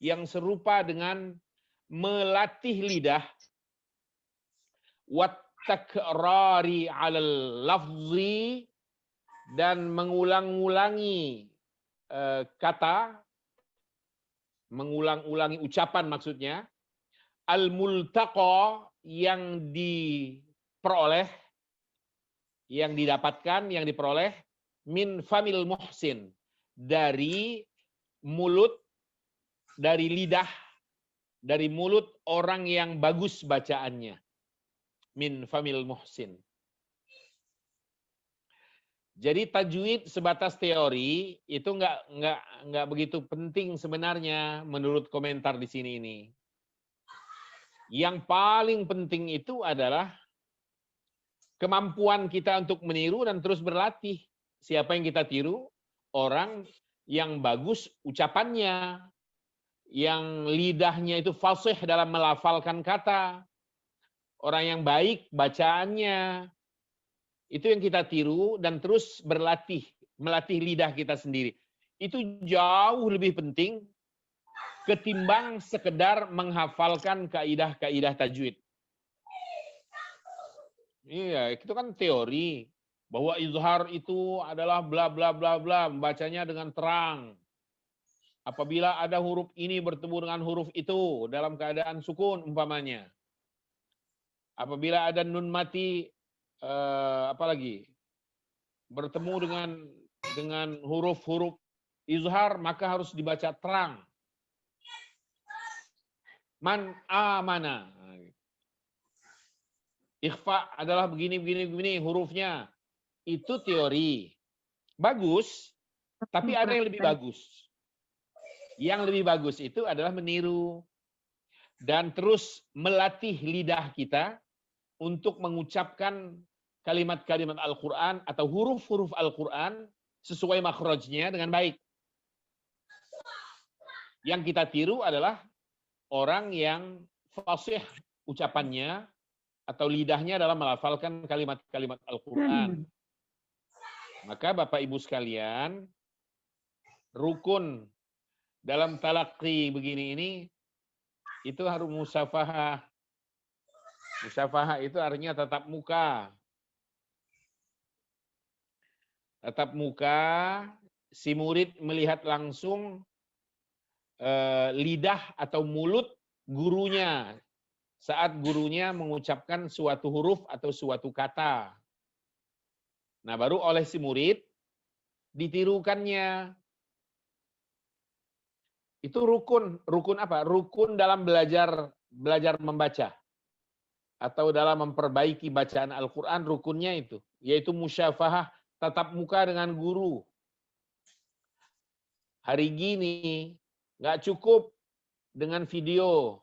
S1: yang serupa dengan melatih lidah, wat takrari 'alal lafzi, dan mengulang-ulangi kata, mengulang-ulangi ucapan maksudnya, al-multaqa, yang diperoleh, yang didapatkan, yang diperoleh, min famil muhsin, dari mulut, dari lidah, dari mulut orang yang bagus bacaannya. Min famil muhsin. Jadi tajwid sebatas teori itu nggak begitu penting sebenarnya menurut komentar di sini ini. Yang paling penting itu adalah kemampuan kita untuk meniru dan terus berlatih. Siapa yang kita tiru? Orang yang bagus ucapannya, yang lidahnya itu fasih dalam melafalkan kata, orang yang baik bacaannya. Itu yang kita tiru dan terus berlatih, melatih lidah kita sendiri. Itu jauh lebih penting ketimbang sekedar menghafalkan kaidah-kaidah tajwid. Iya, itu kan teori bahwa izhar itu adalah bla bla bla bla, membacanya dengan terang. Apabila ada huruf ini bertemu dengan huruf itu dalam keadaan sukun umpamanya. Apabila ada nun mati apalagi bertemu dengan huruf-huruf izhar, maka harus dibaca terang. Man amana. Ikhfa adalah begini hurufnya. Itu teori. Bagus, tapi ada yang lebih bagus. Yang lebih bagus itu adalah meniru dan terus melatih lidah kita untuk mengucapkan kalimat-kalimat Al-Quran atau huruf-huruf Al-Quran sesuai makhrajnya dengan baik. Yang kita tiru adalah orang yang fasih ucapannya atau lidahnya dalam melafalkan kalimat-kalimat Al-Quran. Maka Bapak Ibu sekalian, rukun dalam talaqi begini ini, itu harus musafahah. Musafahah itu artinya tatap muka. Tatap muka, si murid melihat langsung lidah atau mulut gurunya saat gurunya mengucapkan suatu huruf atau suatu kata. Nah, baru oleh si murid ditirukannya. Itu rukun. Rukun apa? Rukun dalam belajar membaca. Atau dalam memperbaiki bacaan Al-Quran, rukunnya itu. Yaitu musyafahah, tatap muka dengan guru. Hari gini, nggak cukup dengan video.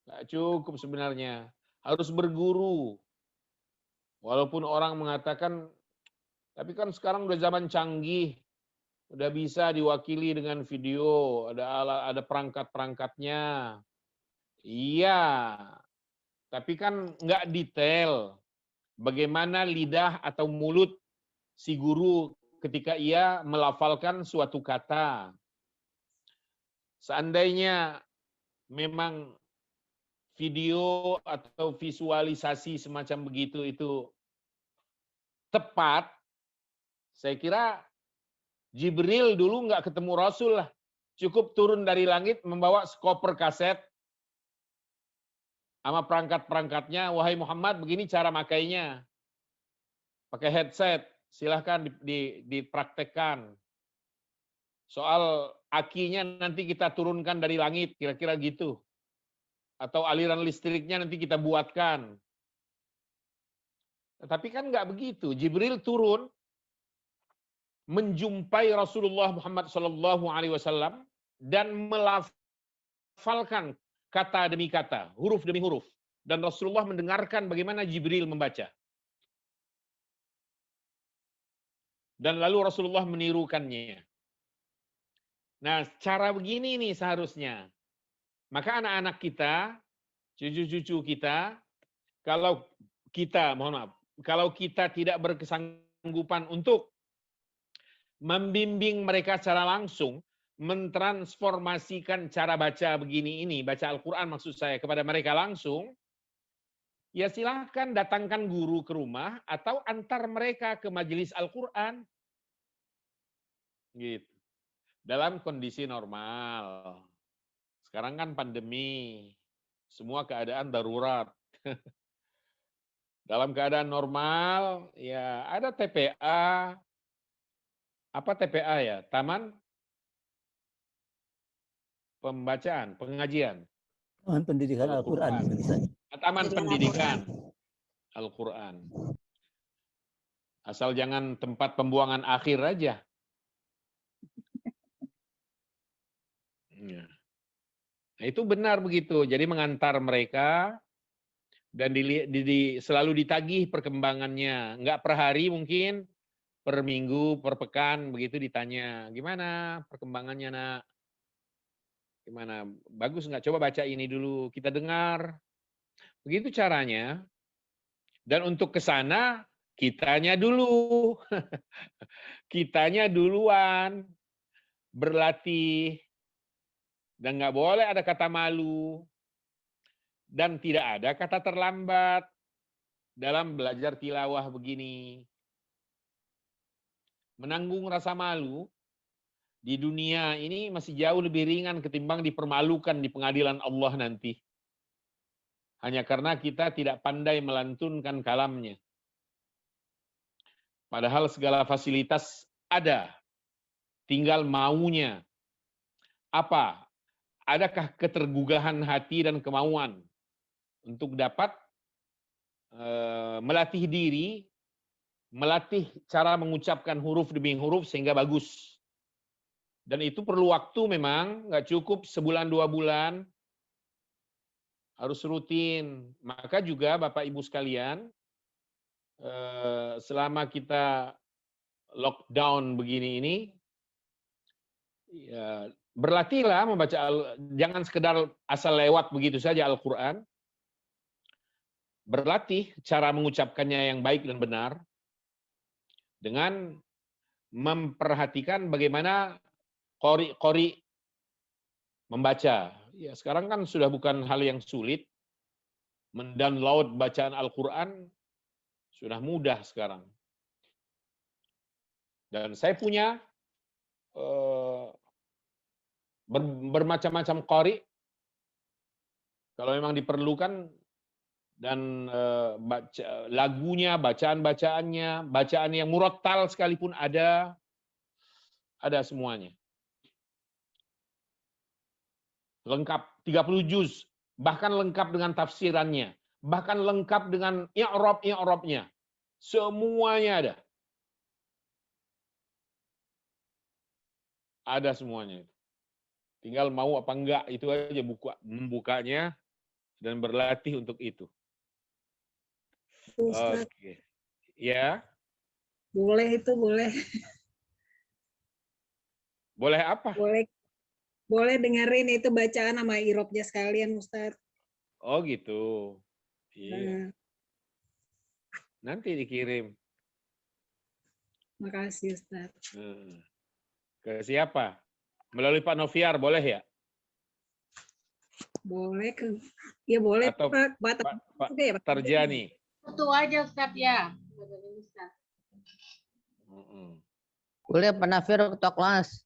S1: Nggak cukup sebenarnya. Harus berguru. Walaupun orang mengatakan, tapi kan sekarang udah zaman canggih. Udah bisa diwakili dengan video. Ada perangkat-perangkatnya. Iya. Tapi kan nggak detail. Bagaimana lidah atau mulut si guru ketika ia melafalkan suatu kata. Seandainya memang video atau visualisasi semacam begitu itu tepat, saya kira Jibril dulu nggak ketemu Rasul lah. Cukup turun dari langit membawa koper kaset. sama perangkat-perangkatnya, wahai Muhammad, begini cara makainya. Pakai headset, silahkan dipraktekkan. Soal akinya nanti kita turunkan dari langit, kira-kira gitu. Atau aliran listriknya nanti kita buatkan. Tapi kan nggak begitu. Jibril turun menjumpai Rasulullah Muhammad SAW dan melafalkan kata demi kata, huruf demi huruf. Dan Rasulullah mendengarkan bagaimana Jibril membaca. Dan lalu Rasulullah menirukannya. Nah, cara begini nih seharusnya. Maka anak-anak kita, cucu-cucu kita, kalau kita, mohon maaf, kalau kita tidak berkesanggupan untuk membimbing mereka secara langsung, mentransformasikan cara baca begini ini, baca Al-Quran maksud saya, kepada mereka langsung, ya silahkan datangkan guru ke rumah atau antar mereka ke majelis Al-Quran. Gitu. Dalam kondisi normal. Sekarang kan pandemi, semua keadaan darurat. Dalam keadaan normal, ya ada TPA. Apa TPA ya? Taman Pembacaan, Pengajian.
S7: Taman Pendidikan Al-Quran.
S1: Taman Pendidikan Al-Quran. Asal jangan tempat pembuangan akhir aja. Nah, itu benar begitu. Jadi mengantar mereka dan selalu ditagih perkembangannya. Enggak per hari mungkin, per minggu, per pekan, begitu ditanya. Gimana perkembangannya nak? Gimana? Bagus nggak? Coba baca ini dulu, kita dengar. Begitu caranya. Dan untuk ke sana, kitanya dulu. Kitanya duluan. Berlatih. Dan nggak boleh ada kata malu. Dan tidak ada kata terlambat dalam belajar tilawah begini. Menanggung rasa malu di dunia ini masih jauh lebih ringan ketimbang dipermalukan di pengadilan Allah nanti. Hanya karena kita tidak pandai melantunkan kalamnya. Padahal segala fasilitas ada. Tinggal maunya. Apa? Adakah ketergugahan hati dan kemauan untuk dapat melatih diri, melatih cara mengucapkan huruf demi huruf sehingga bagus. Dan itu perlu waktu memang, nggak cukup sebulan 2 bulan, harus rutin. Maka juga Bapak Ibu sekalian, selama kita lockdown begini ini, ya, berlatihlah membaca, jangan sekedar asal lewat begitu saja Al-Quran. Berlatih cara mengucapkannya yang baik dan benar, dengan memperhatikan bagaimana qori membaca. Ya, sekarang kan sudah bukan hal yang sulit. Mendownload bacaan Al-Quran sudah mudah sekarang. Dan saya punya bermacam-macam qori. Kalau memang diperlukan, dan lagunya, bacaan-bacaannya, bacaan yang murattal sekalipun ada semuanya. Lengkap 30 juz, bahkan lengkap dengan tafsirannya, bahkan lengkap dengan i'rab-i'rabnya. Semuanya ada. Ada semuanya. Tinggal mau apa enggak, itu aja membukanya dan berlatih untuk itu. Oke. Ya.
S5: Boleh itu, boleh.
S1: Boleh apa?
S5: Boleh dengerin itu bacaan sama irobnya sekalian, Ustaz.
S1: Oh gitu. Iya. Nanti dikirim.
S5: Makasih, Ustaz.
S1: Ke siapa? Melalui Pak Noviar, boleh ya?
S5: Boleh ke, ya boleh
S1: atau
S5: Pak
S1: Tarjani.
S8: Itu aja Ustaz ya.
S2: Boleh Pak Nafir ketua kelas.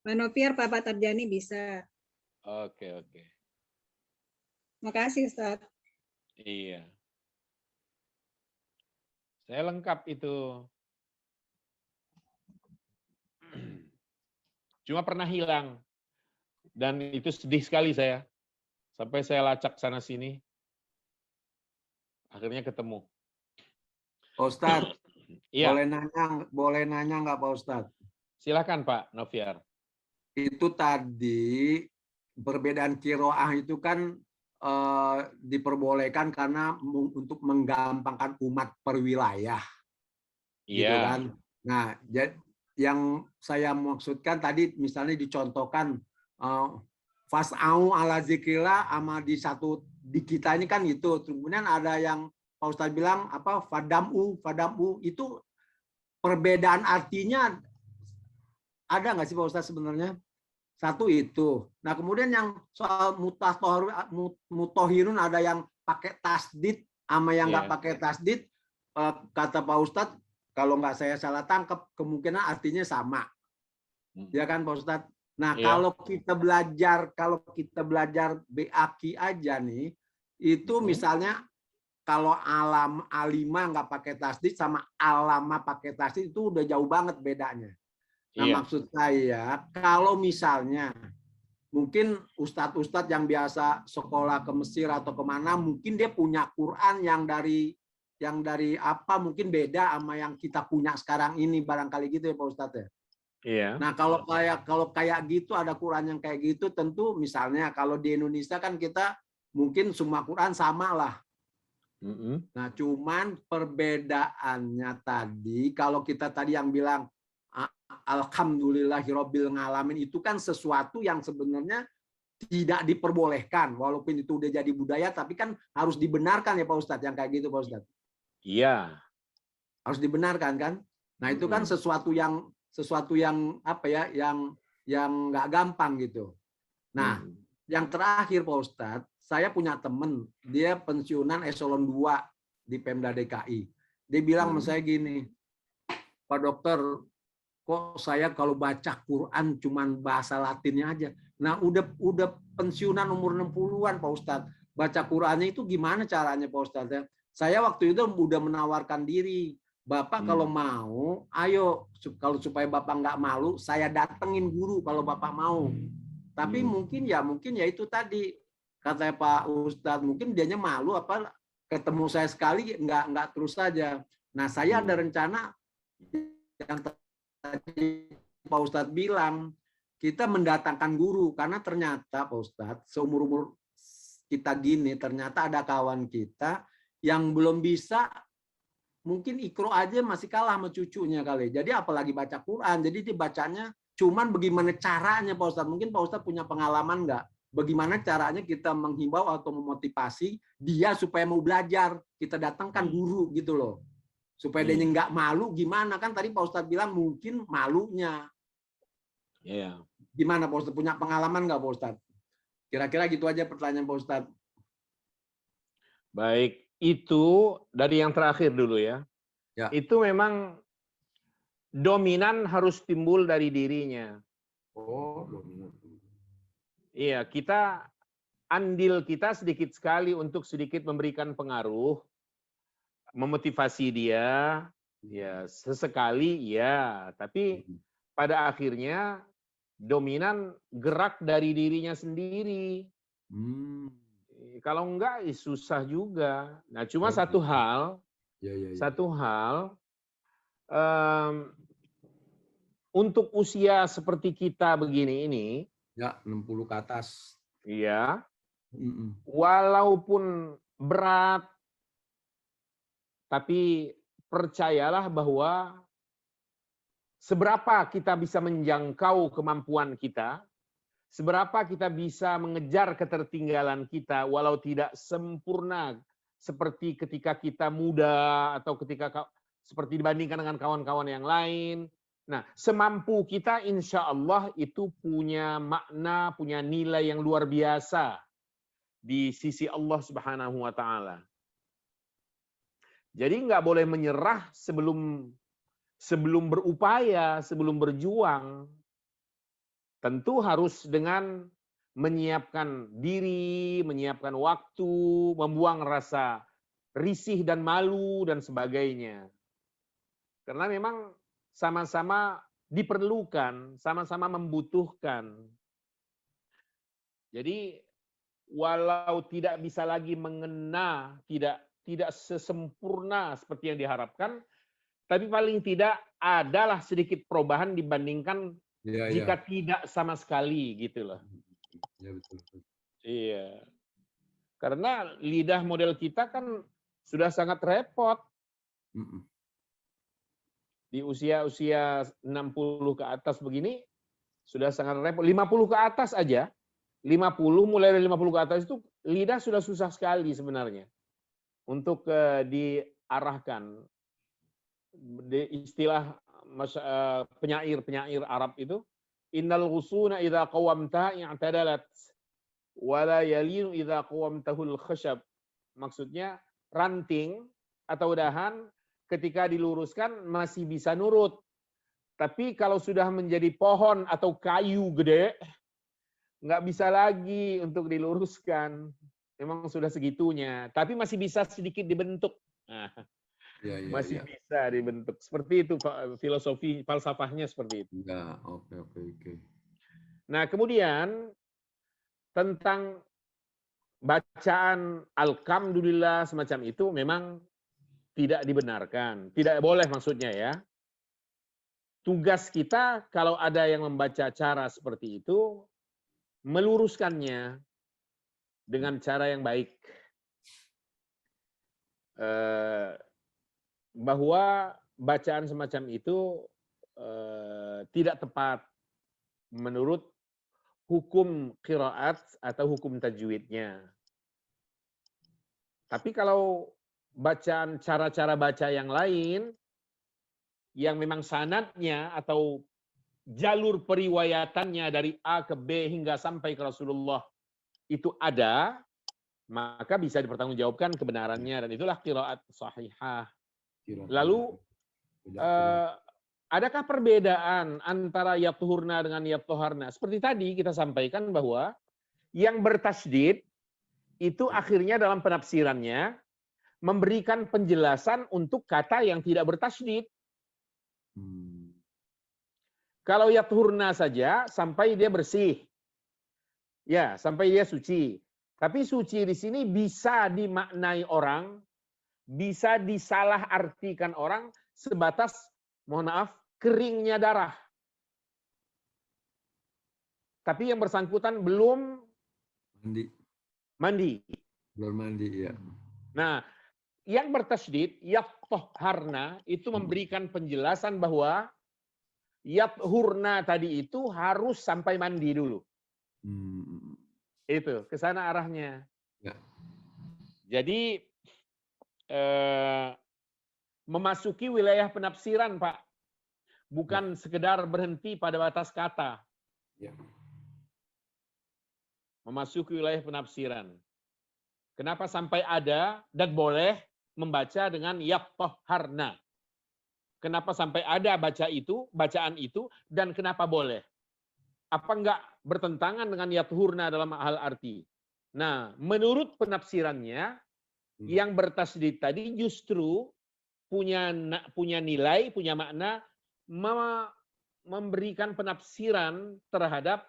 S5: Pak Noviar, Pak Tarjani bisa.
S1: Oke.
S5: Makasih Ustaz.
S1: Iya. Saya lengkap itu. Cuma pernah hilang. Dan itu sedih sekali saya. Sampai saya lacak sana sini. Akhirnya ketemu.
S9: Pak Ustadz,
S1: Iya.
S9: boleh nanya nggak Pak Ustadz?
S1: Silakan Pak Noviar.
S9: Itu tadi perbedaan kiroah itu kan diperbolehkan karena untuk menggampangkan umat per wilayah. Gitu
S1: Iya.
S9: kan. Nah, yang saya maksudkan tadi misalnya dicontohkan fas'au ala zikrillah sama di kita ini kan gitu. Kemudian ada yang Pak Ustadz bilang apa fadamu itu perbedaan artinya ada nggak sih Pak Ustadz sebenarnya? Satu itu. Nah, kemudian yang soal mutohirun ada yang pakai tasdid sama yang nggak pakai tasdid, kata Pak Ustadz, kalau nggak saya salah tangkap, kemungkinan artinya sama. Ya kan Pak Ustadz? Nah, kalau kita belajar BAQ aja nih, itu misalnya kalau alima nggak pakai tasdid sama alama pakai tasdid itu udah jauh banget bedanya. Nah, maksud saya kalau misalnya mungkin ustadz-ustadz yang biasa sekolah ke Mesir atau kemana, mungkin dia punya Quran yang dari apa mungkin beda sama yang kita punya sekarang ini barangkali gitu ya Pak Ustadz ya.
S1: Iya.
S9: Nah, kalau kayak gitu ada Quran yang kayak gitu tentu misalnya kalau di Indonesia kan kita mungkin semua Quran sama lah. Nah, cuman perbedaannya tadi kalau kita tadi yang bilang Alhamdulillahirabbil alamin itu kan sesuatu yang sebenarnya tidak diperbolehkan walaupun itu udah jadi budaya tapi kan harus dibenarkan ya Pak Ustadz yang kayak gitu Pak Ustadz.
S1: Iya.
S9: Harus dibenarkan kan? Nah, itu kan sesuatu yang apa ya yang nggak gampang gitu. Nah, yang terakhir Pak Ustadz, saya punya temen dia pensiunan eselon 2 di Pemda DKI. Dia bilang sama saya gini, Pak Dokter, kok saya kalau baca Quran cuman bahasa Latinnya aja. Nah, udah pensiunan umur 60-an Pak Ustadz. Baca Qurannya itu gimana caranya Pak Ustadz ya? Saya waktu itu udah menawarkan diri. Bapak kalau mau, ayo kalau supaya Bapak nggak malu, saya datengin guru kalau Bapak mau. Tapi mungkin ya itu tadi kata Pak Ustadz, mungkin dianya malu apa ketemu saya sekali nggak terus saja. Nah, saya ada rencana yang tadi Pak Ustadz bilang, kita mendatangkan guru karena ternyata Pak Ustadz seumur-umur kita gini ternyata ada kawan kita yang belum bisa, mungkin Iqra aja masih kalah sama cucunya kali. Jadi apalagi baca Quran. Jadi dia bacanya cuman bagaimana caranya Pak Ustadz. Mungkin Pak Ustadz punya pengalaman nggak? Bagaimana caranya kita menghimbau atau memotivasi dia supaya mau belajar. Kita datangkan guru gitu loh. Supaya dia nggak malu gimana? Kan tadi Pak Ustadz bilang mungkin malunya.
S1: Iya.
S9: Gimana Pak Ustadz? Punya pengalaman nggak Pak Ustadz? Kira-kira gitu aja pertanyaan Pak Ustadz.
S1: Baik, itu dari yang terakhir dulu ya. Itu memang dominan harus timbul dari dirinya.
S9: Oh, dominan.
S1: Iya, andil kita sedikit sekali untuk sedikit memberikan pengaruh, memotivasi dia, ya sesekali ya, tapi pada akhirnya dominan gerak dari dirinya sendiri. Kalau enggak, susah juga. Nah, cuma satu hal, untuk usia seperti kita begini ini,
S9: ya 60 ke atas,
S1: iya, walaupun berat, tapi percayalah bahwa seberapa kita bisa menjangkau kemampuan kita, seberapa kita bisa mengejar ketertinggalan kita walau tidak sempurna seperti ketika kita muda atau ketika seperti dibandingkan dengan kawan-kawan yang lain. Nah, semampu kita insya Allah itu punya makna, punya nilai yang luar biasa di sisi Allah Subhanahu wa Ta'ala. Jadi nggak boleh menyerah sebelum berupaya, sebelum berjuang. Tentu harus dengan menyiapkan diri, menyiapkan waktu, membuang rasa risih dan malu dan sebagainya. Karena memang sama-sama diperlukan, sama-sama membutuhkan. Jadi walau tidak bisa lagi mengena, tidak sesempurna seperti yang diharapkan, tapi paling tidak adalah sedikit perubahan dibandingkan jika tidak sama sekali gitu loh.
S9: Ya, betul.
S1: Iya. Karena lidah model kita kan sudah sangat repot. Di usia-usia 60 ke atas begini sudah sangat repot. 50 ke atas aja. 50, mulai dari 50 ke atas itu lidah sudah susah sekali sebenarnya untuk diarahkan. Istilah penyair Arab itu, innal ghusuna idza qawamtaha i'tadalat wa la yalinu idza qawamtahul khashab. Maksudnya ranting atau dahan ketika diluruskan masih bisa nurut. Tapi kalau sudah menjadi pohon atau kayu gede, nggak bisa lagi untuk diluruskan. Memang sudah segitunya. Tapi masih bisa sedikit dibentuk. Nah, masih bisa dibentuk. Seperti itu filosofi, falsafahnya seperti itu.
S9: Ya, oke.
S1: Nah, kemudian tentang bacaan alhamdulillah semacam itu memang tidak dibenarkan. Tidak boleh maksudnya ya. Tugas kita kalau ada yang membaca cara seperti itu, meluruskannya dengan cara yang baik. Bahwa bacaan semacam itu tidak tepat menurut hukum qiraat atau hukum tajwidnya. Tapi kalau bacaan cara-cara baca yang lain yang memang sanadnya atau jalur periwayatannya dari A ke B hingga sampai ke Rasulullah itu ada, maka bisa dipertanggungjawabkan kebenarannya, dan itulah qiraat sahihah. Lalu adakah perbedaan antara yatuhurna dengan yatuharna? Seperti tadi kita sampaikan bahwa yang bertasydid itu akhirnya dalam penafsirannya memberikan penjelasan untuk kata yang tidak bertasydid. Kalau yathurna saja sampai dia bersih. Ya, sampai dia suci. Tapi suci di sini bisa dimaknai orang, bisa disalahartikan orang sebatas, mohon maaf, keringnya darah. Tapi yang bersangkutan belum mandi.
S9: Belum mandi, ya.
S1: Nah, yang bertasydid, yatahharna, itu memberikan penjelasan bahwa yathurna tadi itu harus sampai mandi dulu. Itu, ke sana arahnya.
S9: Ya.
S1: Jadi, memasuki wilayah penafsiran, Pak. Bukan sekedar berhenti pada batas kata.
S9: Ya.
S1: Memasuki wilayah penafsiran. Kenapa sampai ada dan boleh membaca dengan yatahharna? Kenapa sampai ada bacaan itu, dan kenapa boleh? Apa enggak bertentangan dengan yathurna dalam hal arti? Nah, menurut penafsirannya, yang bertasydid tadi justru punya nilai, punya makna, memberikan penafsiran terhadap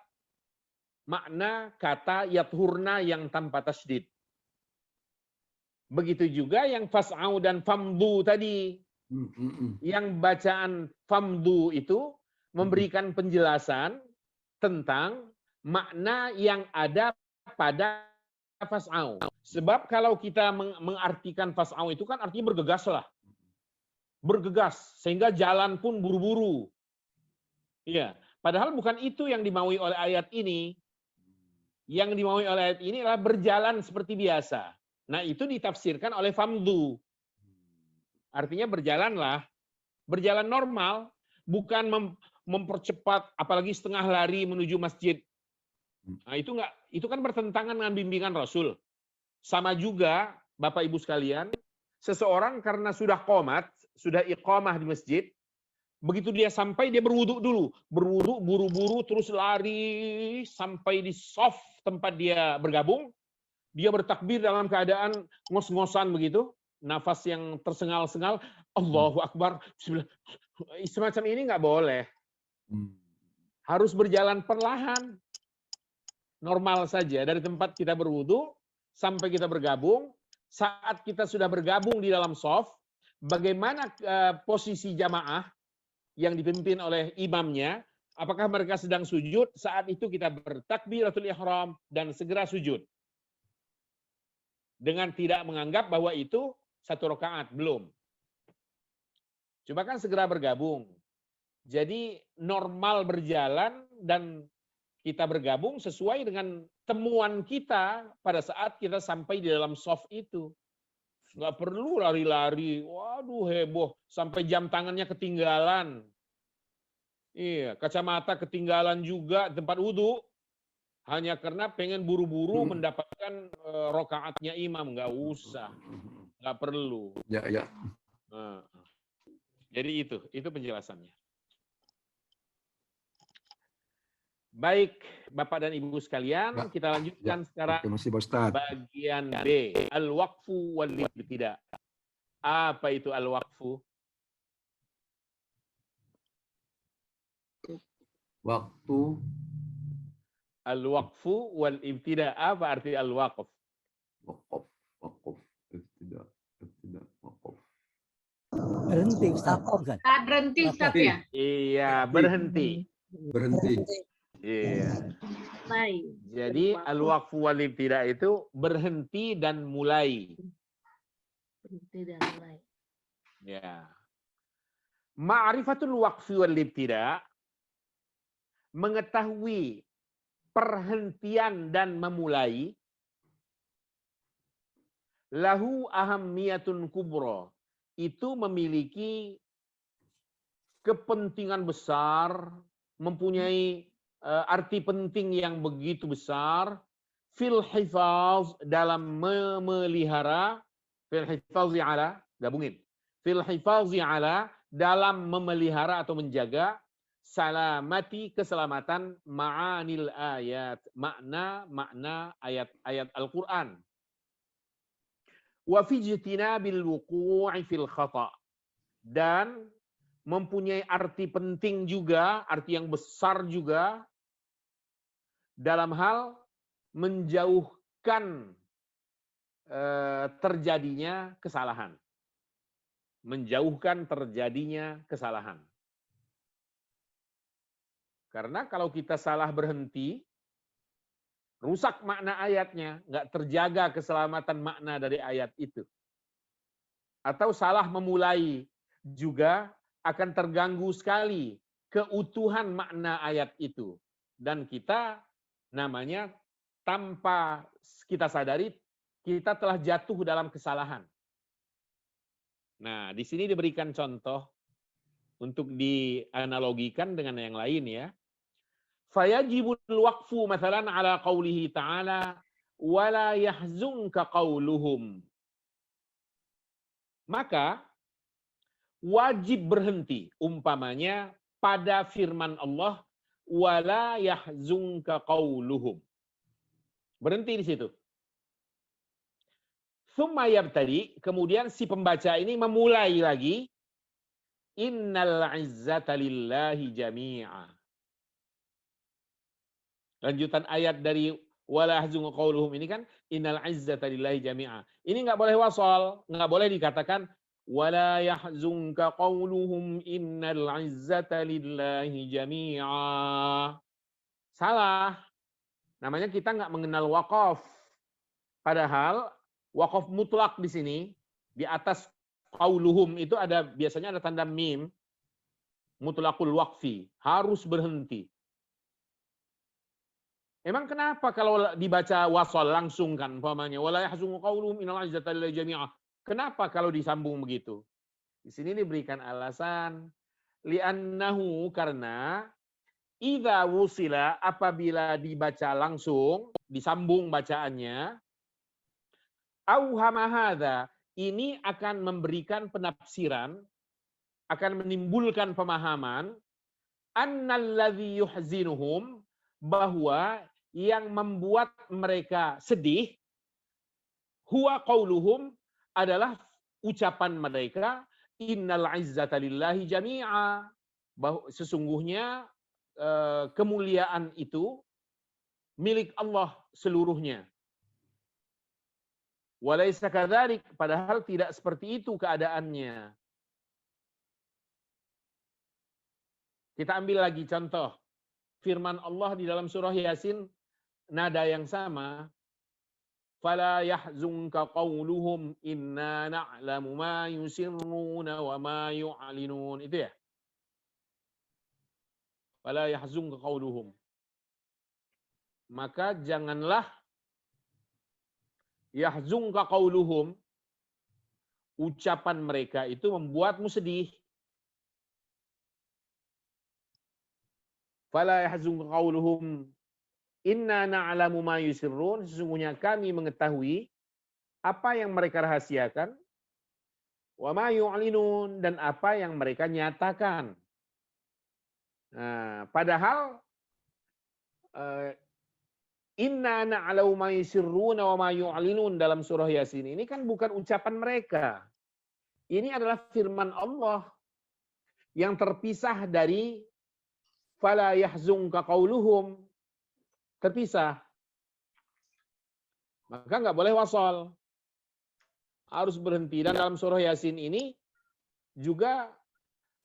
S1: makna kata yathurna yang tanpa tasydid. Begitu juga yang fas'au dan famdu tadi. Yang bacaan famdu itu memberikan penjelasan tentang makna yang ada pada fas'au. Sebab kalau kita mengartikan fas'au itu kan artinya bergegaslah. Bergegas sehingga jalan pun buru-buru. Iya, padahal bukan itu yang dimaui oleh ayat ini. Yang dimaui oleh ayat ini adalah berjalan seperti biasa. Nah, itu ditafsirkan oleh famdu. Artinya berjalanlah, berjalan normal, bukan mempercepat, apalagi setengah lari menuju masjid. Nah, itu kan bertentangan dengan bimbingan Rasul. Sama juga, Bapak Ibu sekalian, seseorang karena sudah qomat, sudah iqamah di masjid, Begitu dia sampai, dia berwudu dulu. Berwudu, buru-buru, terus lari sampai di soft tempat dia bergabung. Dia bertakbir dalam keadaan ngos-ngosan begitu. Nafas yang tersengal-sengal. Allahu Akbar. Bismillah. Semacam ini nggak boleh. Harus berjalan perlahan. Normal saja. Dari tempat kita berwudu, sampai kita bergabung. Saat kita sudah bergabung di dalam soft, bagaimana posisi jamaah yang dipimpin oleh imamnya, apakah mereka sedang sujud, saat itu kita bertakbiratul ihram dan segera sujud. Dengan tidak menganggap bahwa itu satu rakaat, belum. Cuma kan segera bergabung. Jadi normal berjalan dan kita bergabung sesuai dengan temuan kita pada saat kita sampai di dalam soft itu. Nggak perlu lari-lari, waduh heboh, sampai jam tangannya ketinggalan. Iya, kacamata ketinggalan juga tempat wudhu. Hanya karena pengen buru-buru mendapatkan rokaatnya imam, nggak usah, nggak perlu.
S9: Ya, ya.
S1: Nah, jadi itu penjelasannya. Baik, Bapak dan Ibu sekalian, kita lanjutkan sekarang bagian B, al-waqfu wal-ibtida. Apa itu al-waqfu?
S9: Waktu.
S1: Al-waqfu wal-ibtida. Apa arti al-waqf?
S9: Waqf, ibtida, waqf.
S7: Berhenti, Ustaz.
S8: Berhenti, Ustaz ya?
S1: Iya, berhenti.
S9: Berhenti.
S1: Iya.
S8: Baik.
S1: Jadi al-waqfu wal ibtida itu berhenti dan mulai.
S8: Berhenti dan mulai.
S1: Ya. Ma'rifatul waqfi wal ibtida, mengetahui perhentian dan memulai, lahu ahammiyatun kubra, itu memiliki kepentingan besar, mempunyai arti penting yang begitu besar, fil hifaz, dalam memelihara, fil hifazi ala, gabungin, fil hifazi ala, dalam memelihara atau menjaga, salamati, keselamatan, ma'anil ayat, makna ayat-ayat Al-Quran. Wa fi ijtinabil wuqu'i fil khata', dan mempunyai arti penting juga, arti yang besar juga, dalam hal menjauhkan terjadinya kesalahan. Menjauhkan terjadinya kesalahan. Karena kalau kita salah berhenti, rusak makna ayatnya, nggak terjaga keselamatan makna dari ayat itu. Atau salah memulai juga akan terganggu sekali keutuhan makna ayat itu. Dan kita namanya tanpa kita sadari, kita telah jatuh dalam kesalahan. Nah, di sini diberikan contoh untuk dianalogikan dengan yang lain ya. Fayajibul waqfu mathalan ala qawlihi ta'ala wala yahzunka qawluhum. Maka wajib berhenti umpamanya pada firman Allah wala yahzunka qawluhum. Berhenti di situ. Tsumma yabtadi, kemudian si pembaca ini memulai lagi, innal izzata lillahi jami'a. Lanjutan ayat dari wala yahzunka qawluhum ini kan innal izzata lillahi jami'a. Ini nggak boleh wasal, nggak boleh dikatakan wala yahzunka qawluhum innal izzata lillahi jami'a. Salah. Namanya kita nggak mengenal waqaf. Padahal waqaf mutlak di sini, di atas qauluhum itu ada biasanya ada tanda mim, mutlaqul waqfi, harus berhenti. Emang kenapa kalau dibaca wasal langsung kan umpamanya wala yahzunka qauluhum innal izzata lillahi jami'a? Kenapa kalau disambung begitu? Di sini diberikan alasan li'annahu, karena idza wusila, apabila dibaca langsung, disambung bacaannya, auhama hadza, ini akan memberikan penafsiran akan menimbulkan pemahaman annalladzi yuhzinuhum, bahwa yang membuat mereka sedih huwa qauluhum, adalah ucapan mereka innal izzata lillahi jami'a, bahwa sesungguhnya kemuliaan itu milik Allah seluruhnya. Walaysa kadzalik, padahal tidak seperti itu keadaannya. Kita ambil lagi contoh firman Allah di dalam surah Yasin, nada yang sama, fala yahzunka qauluhum inna na'lamu ma yusirruna wa ma yu'linun, itu ya. Fala yahzunka qauluhum, maka janganlah yahzunka qauluhum, ucapan mereka itu membuatmu sedih. Fala yahzunka qauluhum inna na'lamu ma yusirrun, sesungguhnya kami mengetahui apa yang mereka rahasiakan, wa ma yu'linun, dan apa yang mereka nyatakan. Nah, padahal inna na'lamu ma yusirruna wa ma yu'linun dalam surah Yasin ini kan bukan ucapan mereka. Ini adalah firman Allah yang terpisah dari fala yahzunka qauluhum, terpisah. Maka nggak boleh wasal, harus berhenti. Dan dalam surah Yasin ini juga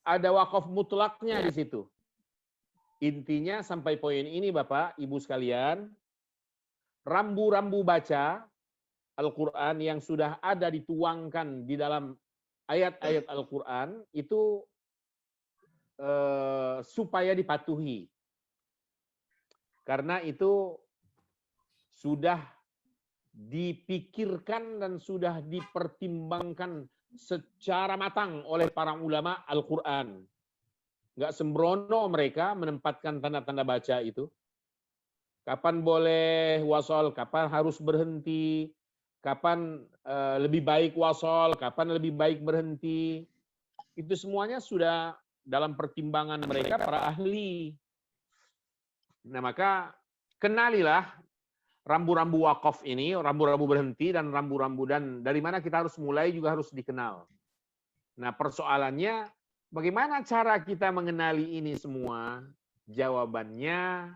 S1: ada wakaf mutlaknya di situ. Intinya sampai poin ini Bapak, Ibu sekalian, rambu-rambu baca Al-Quran yang sudah ada dituangkan di dalam ayat-ayat Al-Quran itu supaya dipatuhi. Karena itu sudah dipikirkan dan sudah dipertimbangkan secara matang oleh para ulama Al-Quran. Nggak sembrono mereka menempatkan tanda-tanda baca itu. Kapan boleh wasol, kapan harus berhenti, kapan lebih baik wasol, kapan lebih baik berhenti. Itu semuanya sudah dalam pertimbangan mereka para ahli. Nah, maka kenalilah rambu-rambu wakaf ini, rambu-rambu berhenti dan rambu-rambu, dan dari mana kita harus mulai juga harus dikenal. Nah, persoalannya bagaimana cara kita mengenali ini semua? Jawabannya,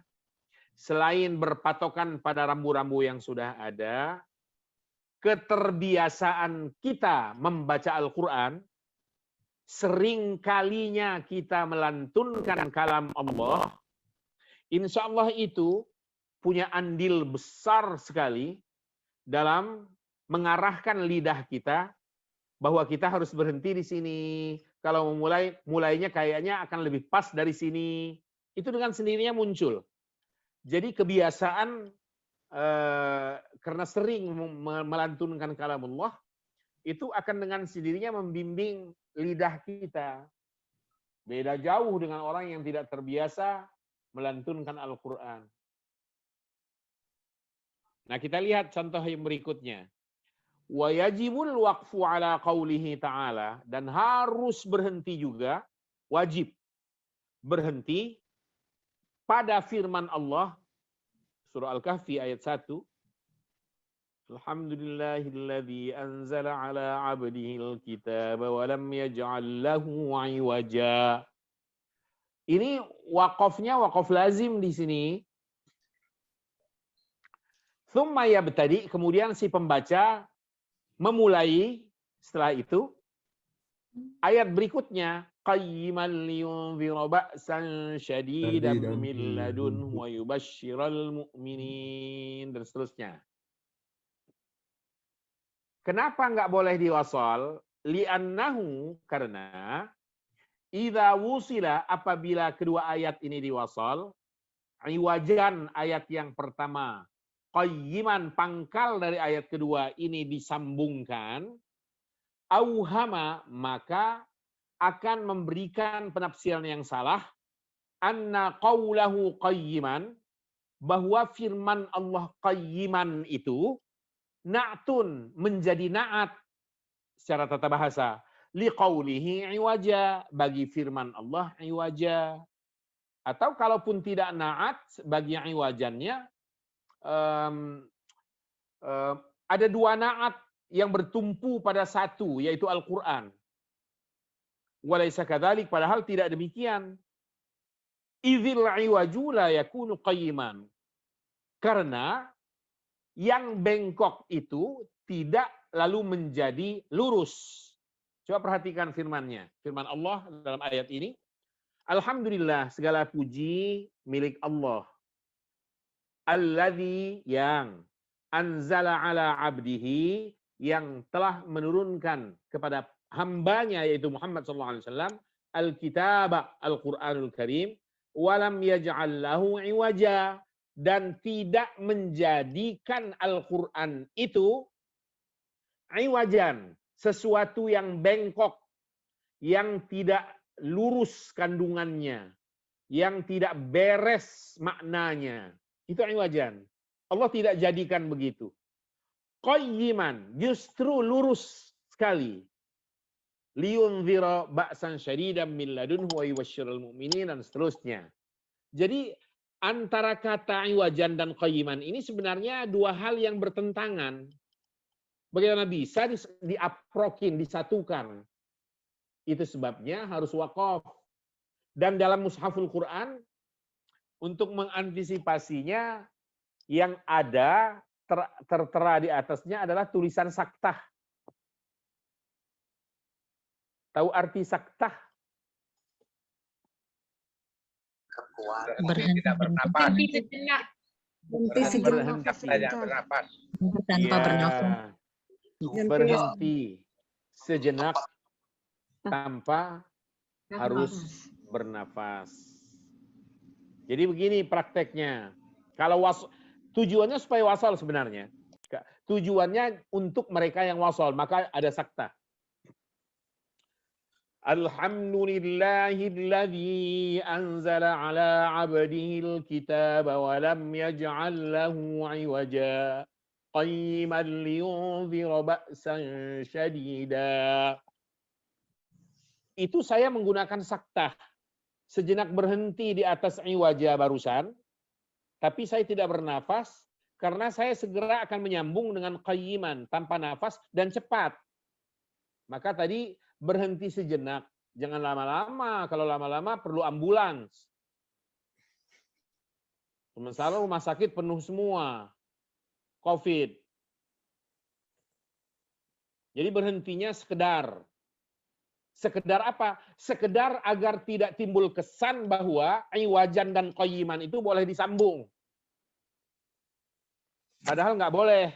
S1: selain berpatokan pada rambu-rambu yang sudah ada, keterbiasaan kita membaca Al-Quran, sering kalinya kita melantunkan kalam Allah, insya Allah itu punya andil besar sekali dalam mengarahkan lidah kita bahwa kita harus berhenti di sini. Kalau mulainya kayaknya akan lebih pas dari sini. Itu dengan sendirinya muncul. Jadi kebiasaan karena sering melantunkan kalam Allah, itu akan dengan sendirinya membimbing lidah kita. Beda jauh dengan orang yang tidak terbiasa melantunkan Al-Quran. Nah, kita lihat contoh yang berikutnya. Wa yajibul waqfu ala qawlihi ta'ala, dan harus berhenti juga, wajib berhenti pada firman Allah, surah Al-Kahfi ayat 1. Alhamdulillahilladzi anzala ala abdihil kitaba wa lam yaj'al lahu 'iwaja. Ini wakafnya wakaf lazim di sini. Tsumma yabtadi, kemudian si pembaca memulai setelah itu ayat berikutnya, qayyiman liyunzira ba'san syadidan min ladun wa yubashshiral mu'minin, dan seterusnya. Kenapa nggak boleh diwasal? Li'annahu, karena idza wusila, apabila kedua ayat ini diwasal, iwajan ayat yang pertama, qayyiman pangkal dari ayat kedua ini disambungkan, auhama, maka akan memberikan penafsiran yang salah, anna qawlahu qayyiman, bahwa firman Allah qayyiman itu na'tun, menjadi na'at secara tata bahasa, liqaulihi iwaja, bagi firman Allah iwaja. Atau kalaupun tidak naat bagi iwajannya, ada dua naat yang bertumpu pada satu, yaitu Al-Quran. Walaysa kadzalik, padahal tidak demikian. Idzil iwaju la yakunu qayyiman. Karena yang bengkok itu tidak lalu menjadi lurus. Coba perhatikan firman-Nya. Firman Allah dalam ayat ini. Alhamdulillah, segala puji milik Allah. Alladzi, yang anzala ala abdihi, yang telah menurunkan kepada hambanya yaitu Muhammad SAW al-kitab, Al-Quranul Karim, walam yaj'al lahu iwaja, dan tidak menjadikan Al-Quran itu iwajan, sesuatu yang bengkok, yang tidak lurus kandungannya, yang tidak beres maknanya. Itu iwajan. Allah tidak jadikan begitu. Qayyiman, justru lurus sekali. Liyunzira ba'san syadidan min ladunhu wa yubashsyiral mu'minin, dan seterusnya. Jadi antara kata iwajan dan qayyiman ini sebenarnya dua hal yang bertentangan. Bagaimana bisa diaprokin, disatukan? Itu sebabnya harus waqaf. Dan dalam Mushaful Quran, untuk mengantisipasinya, yang ada tertera di atasnya adalah tulisan saktah. Tahu arti saktah?
S6: Berhenti, tidak bernapas.
S1: Berhenti sejenak tanpa harus bernafas. Jadi begini prakteknya. Kalau tujuannya supaya wasal sebenarnya. Tujuannya untuk mereka yang wasal, maka ada saktah. Alhamdulillahilladzi anzala ala 'abdihil kitaba wa lam yaj'al lahu 'iwaja qayyiman liyunzira ba'san syadida. Itu saya menggunakan saktah. Sejenak berhenti di atas iwaja barusan, tapi saya tidak bernafas karena saya segera akan menyambung dengan qayyiman, tanpa nafas dan cepat. Maka tadi berhenti sejenak, jangan lama-lama. Kalau lama-lama perlu ambulans. Sementara rumah sakit penuh semua, COVID. Jadi berhentinya sekedar. Sekedar apa? Sekedar agar tidak timbul kesan bahwa iwajan dan qayyiman itu boleh disambung. Padahal nggak boleh.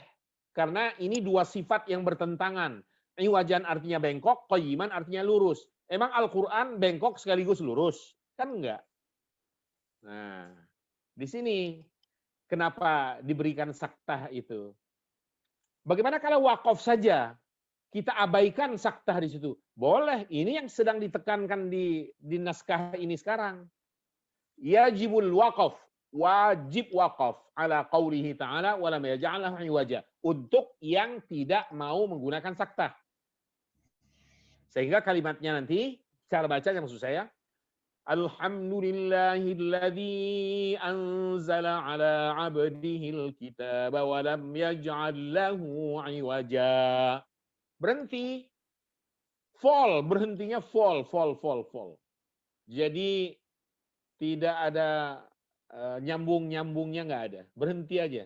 S1: Karena ini dua sifat yang bertentangan. Iwajan artinya bengkok, qayyiman artinya lurus. Emang Al-Quran bengkok sekaligus lurus? Kan enggak. Nah, di sini kenapa diberikan saktah itu. Bagaimana kalau wakaf saja? Kita abaikan saktah di situ. Boleh, ini yang sedang ditekankan di naskah ini sekarang. Yajibul waqaf, wajib wakaf ala qaulihi ta'ala wa lam yaj'al lahu iwaja. Untuk yang tidak mau menggunakan saktah. Sehingga kalimatnya nanti, cara bacanya maksud saya, Alhamdulillahilladzi anzala ala 'abdihil kitaba wa lam yaj'al lahu iwaja. Berhenti. Fall, berhentinya fall. Jadi tidak ada nyambung-nyambungnya, nggak ada. Berhenti aja.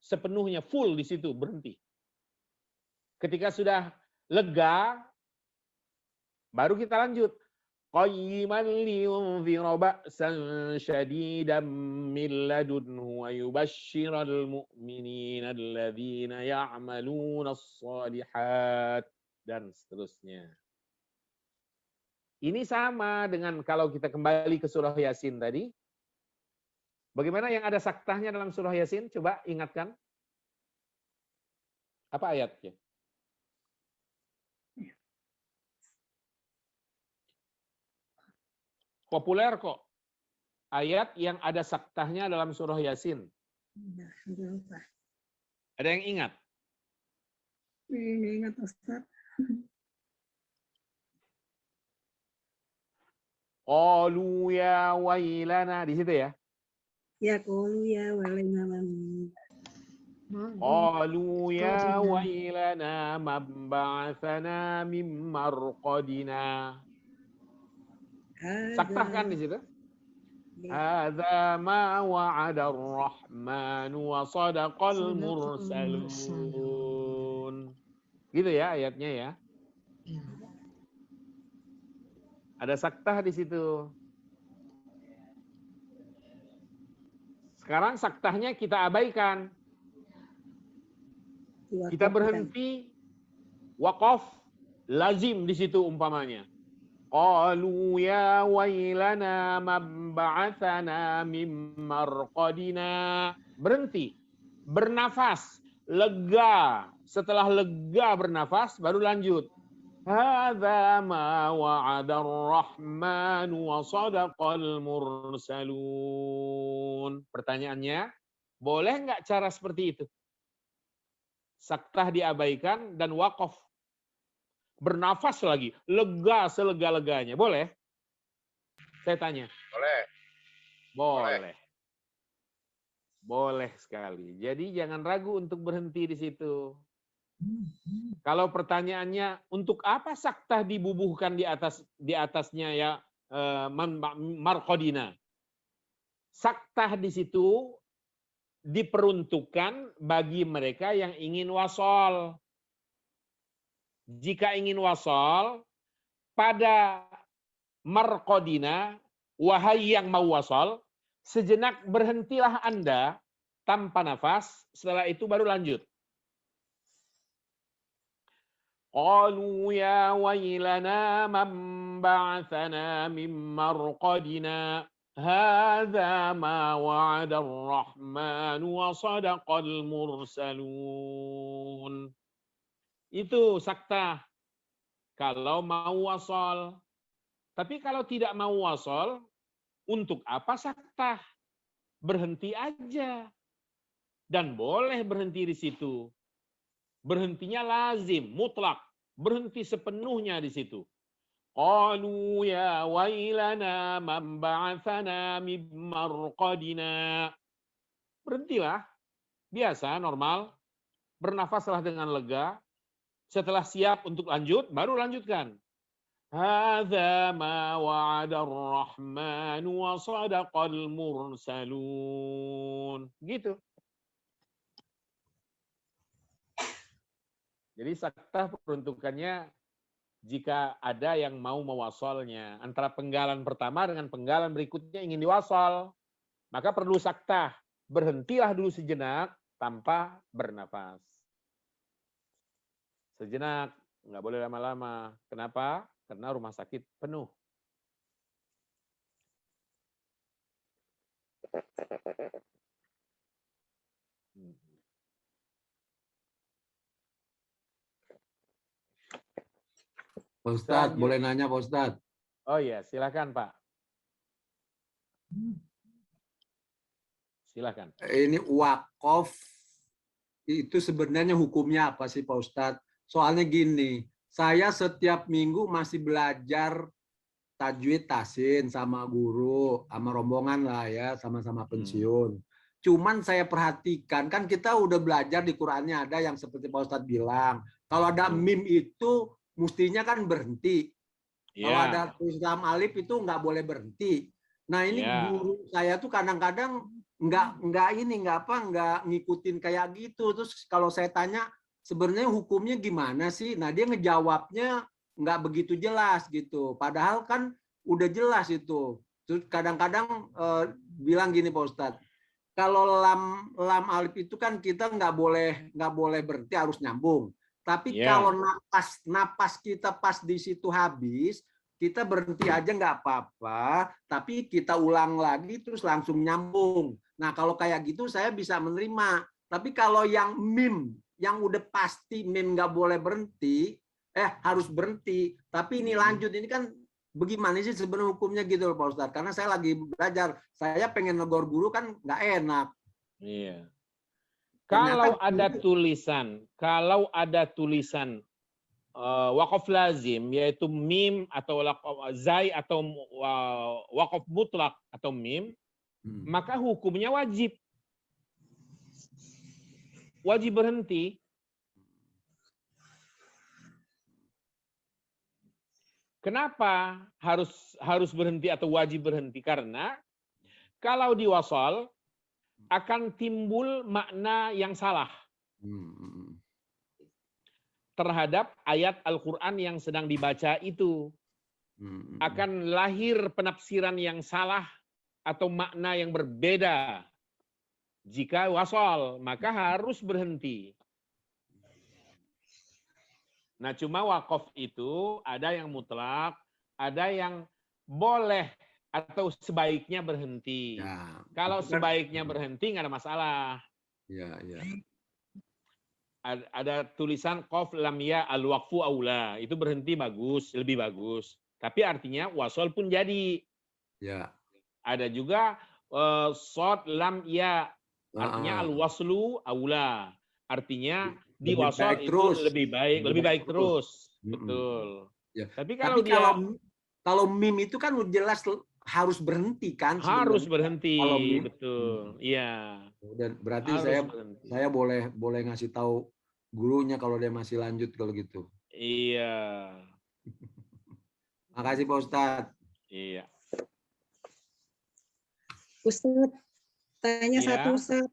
S1: Sepenuhnya full di situ, berhenti. Ketika sudah lega, baru kita lanjut. Qayyiman liyunzira ba'san syadidan min ladunhu wa yubashshiral mu'minina alladzina ya'maluna as-shalihat, dan seterusnya. Ini sama dengan kalau kita kembali ke surah Yasin tadi. Bagaimana yang ada saktahnya dalam surah Yasin? Coba ingatkan. Apa ayatnya? Populer kok. Ayat yang ada saktahnya dalam surah Yasin. Ada yang ingat?
S5: Ingat Ustaz.
S1: Qalu ya wailana, di situ ya.
S5: Ya qalu ya walana.
S1: Qalu ya wailana man ba'atsana min marqadina. Saktah kan di situ? Hadza ma wa'ada ar-Rahman wa sadaqal mursalun. Gitu ya ayatnya ya. Ada saktah di situ. Sekarang saktahnya kita abaikan. Kita berhenti waqaf lazim di situ umpamanya. Qalu ya wailana man ba'atsana min marqadina. Berhenti. Bernafas, lega. Setelah lega bernafas baru lanjut. Hadza ma wa'ada ar-Rahman wa sadaqal mursalun. Pertanyaannya, boleh nggak cara seperti itu? Saktah diabaikan dan waqaf. Bernafas lagi, lega selega-leganya. Boleh? Saya tanya.
S6: Boleh.
S1: Boleh. Boleh sekali. Jadi jangan ragu untuk berhenti di situ. Kalau pertanyaannya, untuk apa saktah dibubuhkan di atasnya ya marqadina? Saktah di situ diperuntukkan bagi mereka yang ingin wasol. Jika ingin wasol, pada marqadina, wahai yang mau wasol, sejenak berhentilah Anda tanpa nafas, setelah itu baru lanjut. Qalu ya wailana man ba'atsana min marqadina. Hadza ma wa'ada ar-Rahman wa sadaqal mursalun. Itu saktah kalau mau wasol. Tapi kalau tidak mau wasol, untuk apa saktah? Berhenti aja. Dan boleh berhenti di situ. Berhentinya lazim, mutlak. Berhenti sepenuhnya di situ. Qalu ya wailana man ba'atsana min marqadina. Berhentilah. Biasa, normal. Bernafaslah dengan lega. Setelah siap untuk lanjut, baru lanjutkan. Hadza ma wa'ada ar-Rahman wa sadaqal mursalun. Gitu. Jadi saktah peruntukannya jika ada yang mau mewasolnya. Antara penggalan pertama dengan penggalan berikutnya ingin diwasol. Maka perlu saktah. Berhentilah dulu sejenak tanpa bernafas. Sejenak. Nggak boleh lama-lama. Kenapa? Karena rumah sakit penuh.
S9: Pak Ustadz, boleh nanya Pak Ustadz?
S1: Oh iya, silakan Pak. Silakan.
S9: Ini wakaf itu sebenarnya hukumnya apa sih Pak Ustadz? Soalnya gini, saya setiap minggu masih belajar tajwid tasin sama guru, sama rombongan lah ya, sama-sama pensiun. Cuman saya perhatikan, kan kita udah belajar di Qur'annya ada yang seperti Pak Ustadz bilang, kalau ada mim itu mestinya kan berhenti. Kalau ada tulis lam alif itu nggak boleh berhenti. Nah ini guru saya tuh kadang-kadang nggak ngikutin kayak gitu. Terus kalau saya tanya sebenarnya hukumnya gimana sih? Nah dia ngejawabnya nggak begitu jelas gitu. Padahal kan udah jelas itu. Terus kadang-kadang bilang gini Pak Ustadz, kalau lam alif itu kan kita nggak boleh berhenti, harus nyambung. Tapi kalau napas kita pas di situ habis, kita berhenti aja nggak apa-apa, tapi kita ulang lagi terus langsung nyambung. Nah kalau kayak gitu saya bisa menerima. Tapi kalau yang mim, yang udah pasti mim nggak boleh berhenti, harus berhenti. Tapi ini lanjut, ini kan bagaimana sih sebenarnya hukumnya gitu loh Pak Ustadz? Karena saya lagi belajar, saya pengen negor guru kan nggak enak.
S1: Iya. Kalau ada tulisan waqaf lazim, yaitu mim atau zai atau waqaf mutlak atau mim, maka hukumnya wajib. Wajib berhenti. Kenapa harus berhenti atau wajib berhenti? Karena kalau diwasal akan timbul makna yang salah terhadap ayat Al-Quran yang sedang dibaca itu. Akan lahir penafsiran yang salah atau makna yang berbeda. Jika wasal, maka harus berhenti. Nah, cuma wakaf itu ada yang mutlak, ada yang boleh atau sebaiknya berhenti.
S9: Ya.
S1: Kalau sebaiknya berhenti nggak ada masalah.
S9: Ya, ya.
S1: Ada tulisan qaf lam ya al-waqfu aula, itu berhenti bagus, lebih bagus. Tapi artinya wasal pun jadi.
S9: Ya.
S1: Ada juga shad lam ya, artinya al-waslu aula. Artinya di wasal itu
S9: terus.
S1: lebih baik terus. Betul.
S9: Ya.
S1: Tapi
S9: kalau mim itu kan jelas harus berhenti kan?
S1: Harus berhenti.
S9: Kalau mim,
S1: betul. Iya.
S9: Dan berarti
S1: Harus
S9: saya boleh ngasih tahu gurunya kalau dia masih lanjut kalau gitu.
S1: Iya.
S9: Makasih Pak Ustadz.
S1: Iya.
S5: Ustadz, tanya satu Ustadz.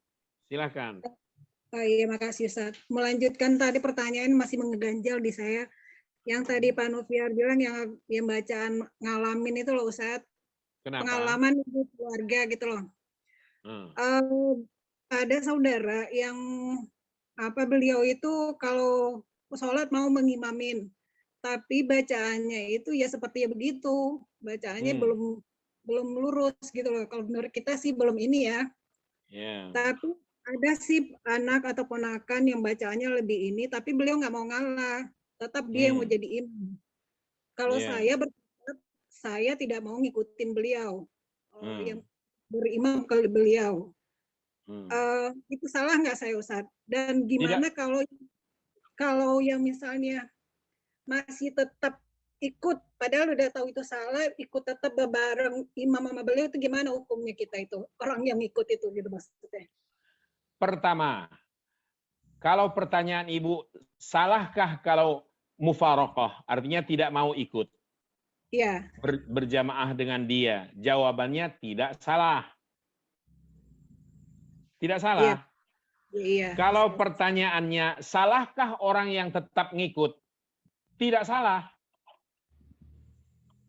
S1: Silakan.
S5: Oh iya, makasih Ustadz. Melanjutkan tadi pertanyaan masih mengganjal di saya. Yang tadi Pak Noviar bilang yang bacaan ngalamin itu loh Ustadz.
S1: Kenapa?
S5: Pengalaman ibu keluarga gitu loh. Ada saudara yang beliau itu kalau sholat mau mengimamin, tapi bacaannya itu ya seperti begitu, bacaannya belum lurus gitu loh. Kalau menurut kita sih belum ini ya. Tapi ada sih anak atau ponakan yang bacaannya lebih ini, tapi beliau nggak mau ngalah, tetap dia yang mau jadi imam. Kalau saya berpendapat, saya tidak mau ngikutin beliau, yang berimam ke beliau. Itu salah nggak saya Ustadz? Dan gimana kalau yang misalnya masih tetap ikut, padahal udah tahu itu salah, ikut tetap bareng imam sama beliau, itu gimana hukumnya kita itu, orang yang ikut itu gitu maksudnya?
S1: Pertama, kalau pertanyaan Ibu, salahkah kalau mufaraqah, artinya tidak mau ikut?
S5: Iya.
S1: Berjamaah dengan dia. Jawabannya tidak salah. Tidak salah.
S5: Iya.
S1: Kalau pertanyaannya, salahkah orang yang tetap ngikut? Tidak salah.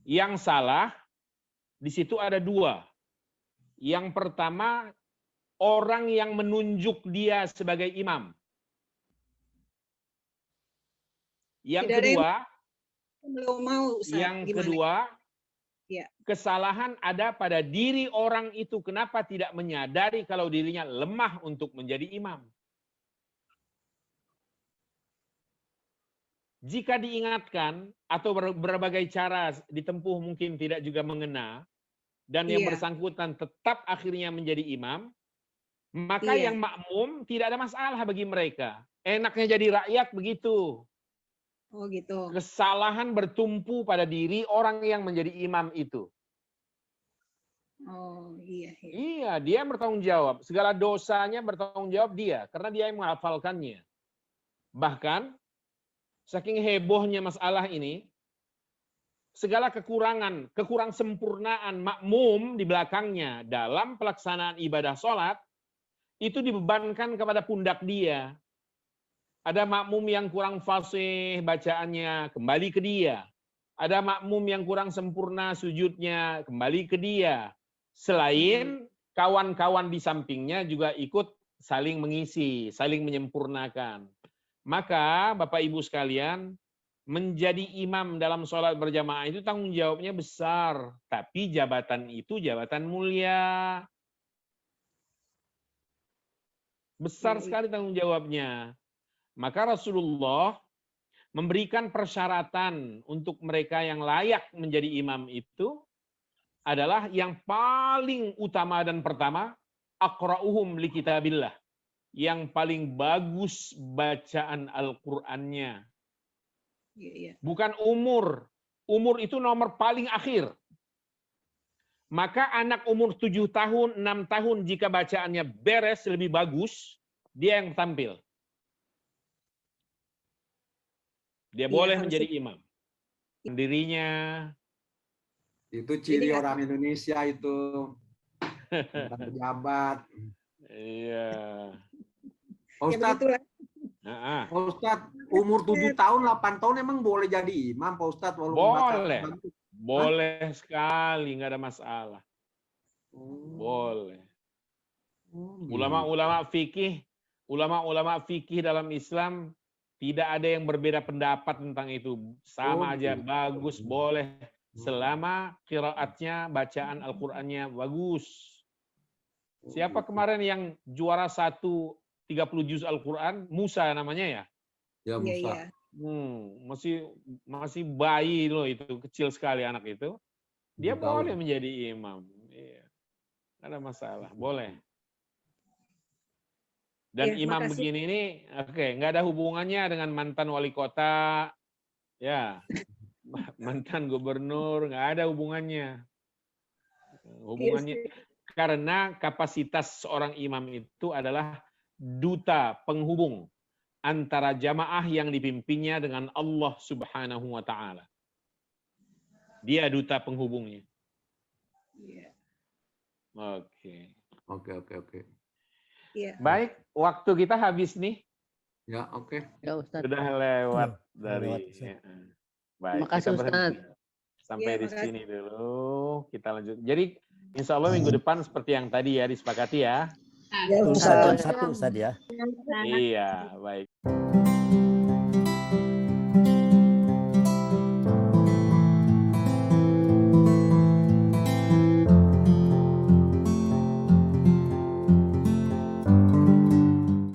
S1: Yang salah, di situ ada dua. Yang pertama, orang yang menunjuk dia sebagai imam. Yang kedua, kesalahan ada pada diri orang itu. Kenapa tidak menyadari kalau dirinya lemah untuk menjadi imam? Jika diingatkan atau berbagai cara ditempuh mungkin tidak juga mengena, dan yang bersangkutan tetap akhirnya menjadi imam, maka yang makmum tidak ada masalah bagi mereka. Enaknya jadi rakyat begitu.
S5: Oh gitu.
S1: Kesalahan bertumpu pada diri orang yang menjadi imam itu.
S5: Oh iya.
S1: Iya, dia yang bertanggung jawab. Segala dosanya bertanggung jawab dia, karena dia yang menghafalkannya. Bahkan, saking hebohnya masalah ini, segala kekurang sempurnaan makmum di belakangnya dalam pelaksanaan ibadah sholat, itu dibebankan kepada pundak dia. Ada makmum yang kurang fasih bacaannya, kembali ke dia. Ada makmum yang kurang sempurna sujudnya, kembali ke dia. Selain kawan-kawan di sampingnya juga ikut saling mengisi, saling menyempurnakan. Maka Bapak Ibu sekalian, menjadi imam dalam sholat berjamaah itu tanggung jawabnya besar. Tapi jabatan itu jabatan mulia. Besar sekali tanggung jawabnya. Maka Rasulullah memberikan persyaratan untuk mereka yang layak menjadi imam itu adalah yang paling utama dan pertama, aqra'uhum li kitabillah. Yang paling bagus bacaan Al-Qur'annya.
S5: Iya.
S1: Bukan umur. Umur itu nomor paling akhir. Maka anak umur 7 tahun, 6 tahun jika bacaannya beres lebih bagus, dia yang tampil. Dia boleh menjadi imam. Dirinya.
S9: Itu ciri orang Indonesia itu. Bukan pejabat.
S1: Iya.
S9: Ustadz, Ustadz, umur 7 tahun, 8 tahun emang boleh jadi imam, Pak Ustadz?
S1: Boleh. Boleh sekali, nggak ada masalah. Boleh. Ulama-ulama fikih dalam Islam tidak ada yang berbeda pendapat tentang itu. Sama aja, bagus, boleh. Selama qiraatnya, bacaan Al-Qur'annya bagus. Siapa kemarin yang juara 1 30 juz Al-Qur'an? Musa namanya ya?
S9: Ya, Musa.
S1: Masih bayi loh itu, kecil sekali anak itu. Dia boleh menjadi imam. Iya. Nggak ada masalah, boleh. Dan imam begini ini, nggak ada hubungannya dengan mantan wali kota, ya, mantan gubernur, nggak ada hubungannya. Karena kapasitas seorang imam itu adalah duta penghubung antara jamaah yang dipimpinnya dengan Allah Subhanahu wa Ta'ala. Dia duta penghubungnya. Oke.
S5: Iya.
S1: Baik, waktu kita habis nih.
S9: Ya, oke.
S2: Ya, Ustaz.
S1: Sudah lewat dari. Baik,
S2: Makasih,
S1: kita berhenti.
S2: Ustaz.
S1: Sampai
S5: Ya,
S1: di
S5: makasih.
S1: sini dulu. Kita lanjut. Jadi, insya Allah minggu depan seperti yang tadi ya disepakati ya.
S7: Satu Ustaz ya.
S1: Iya, baik.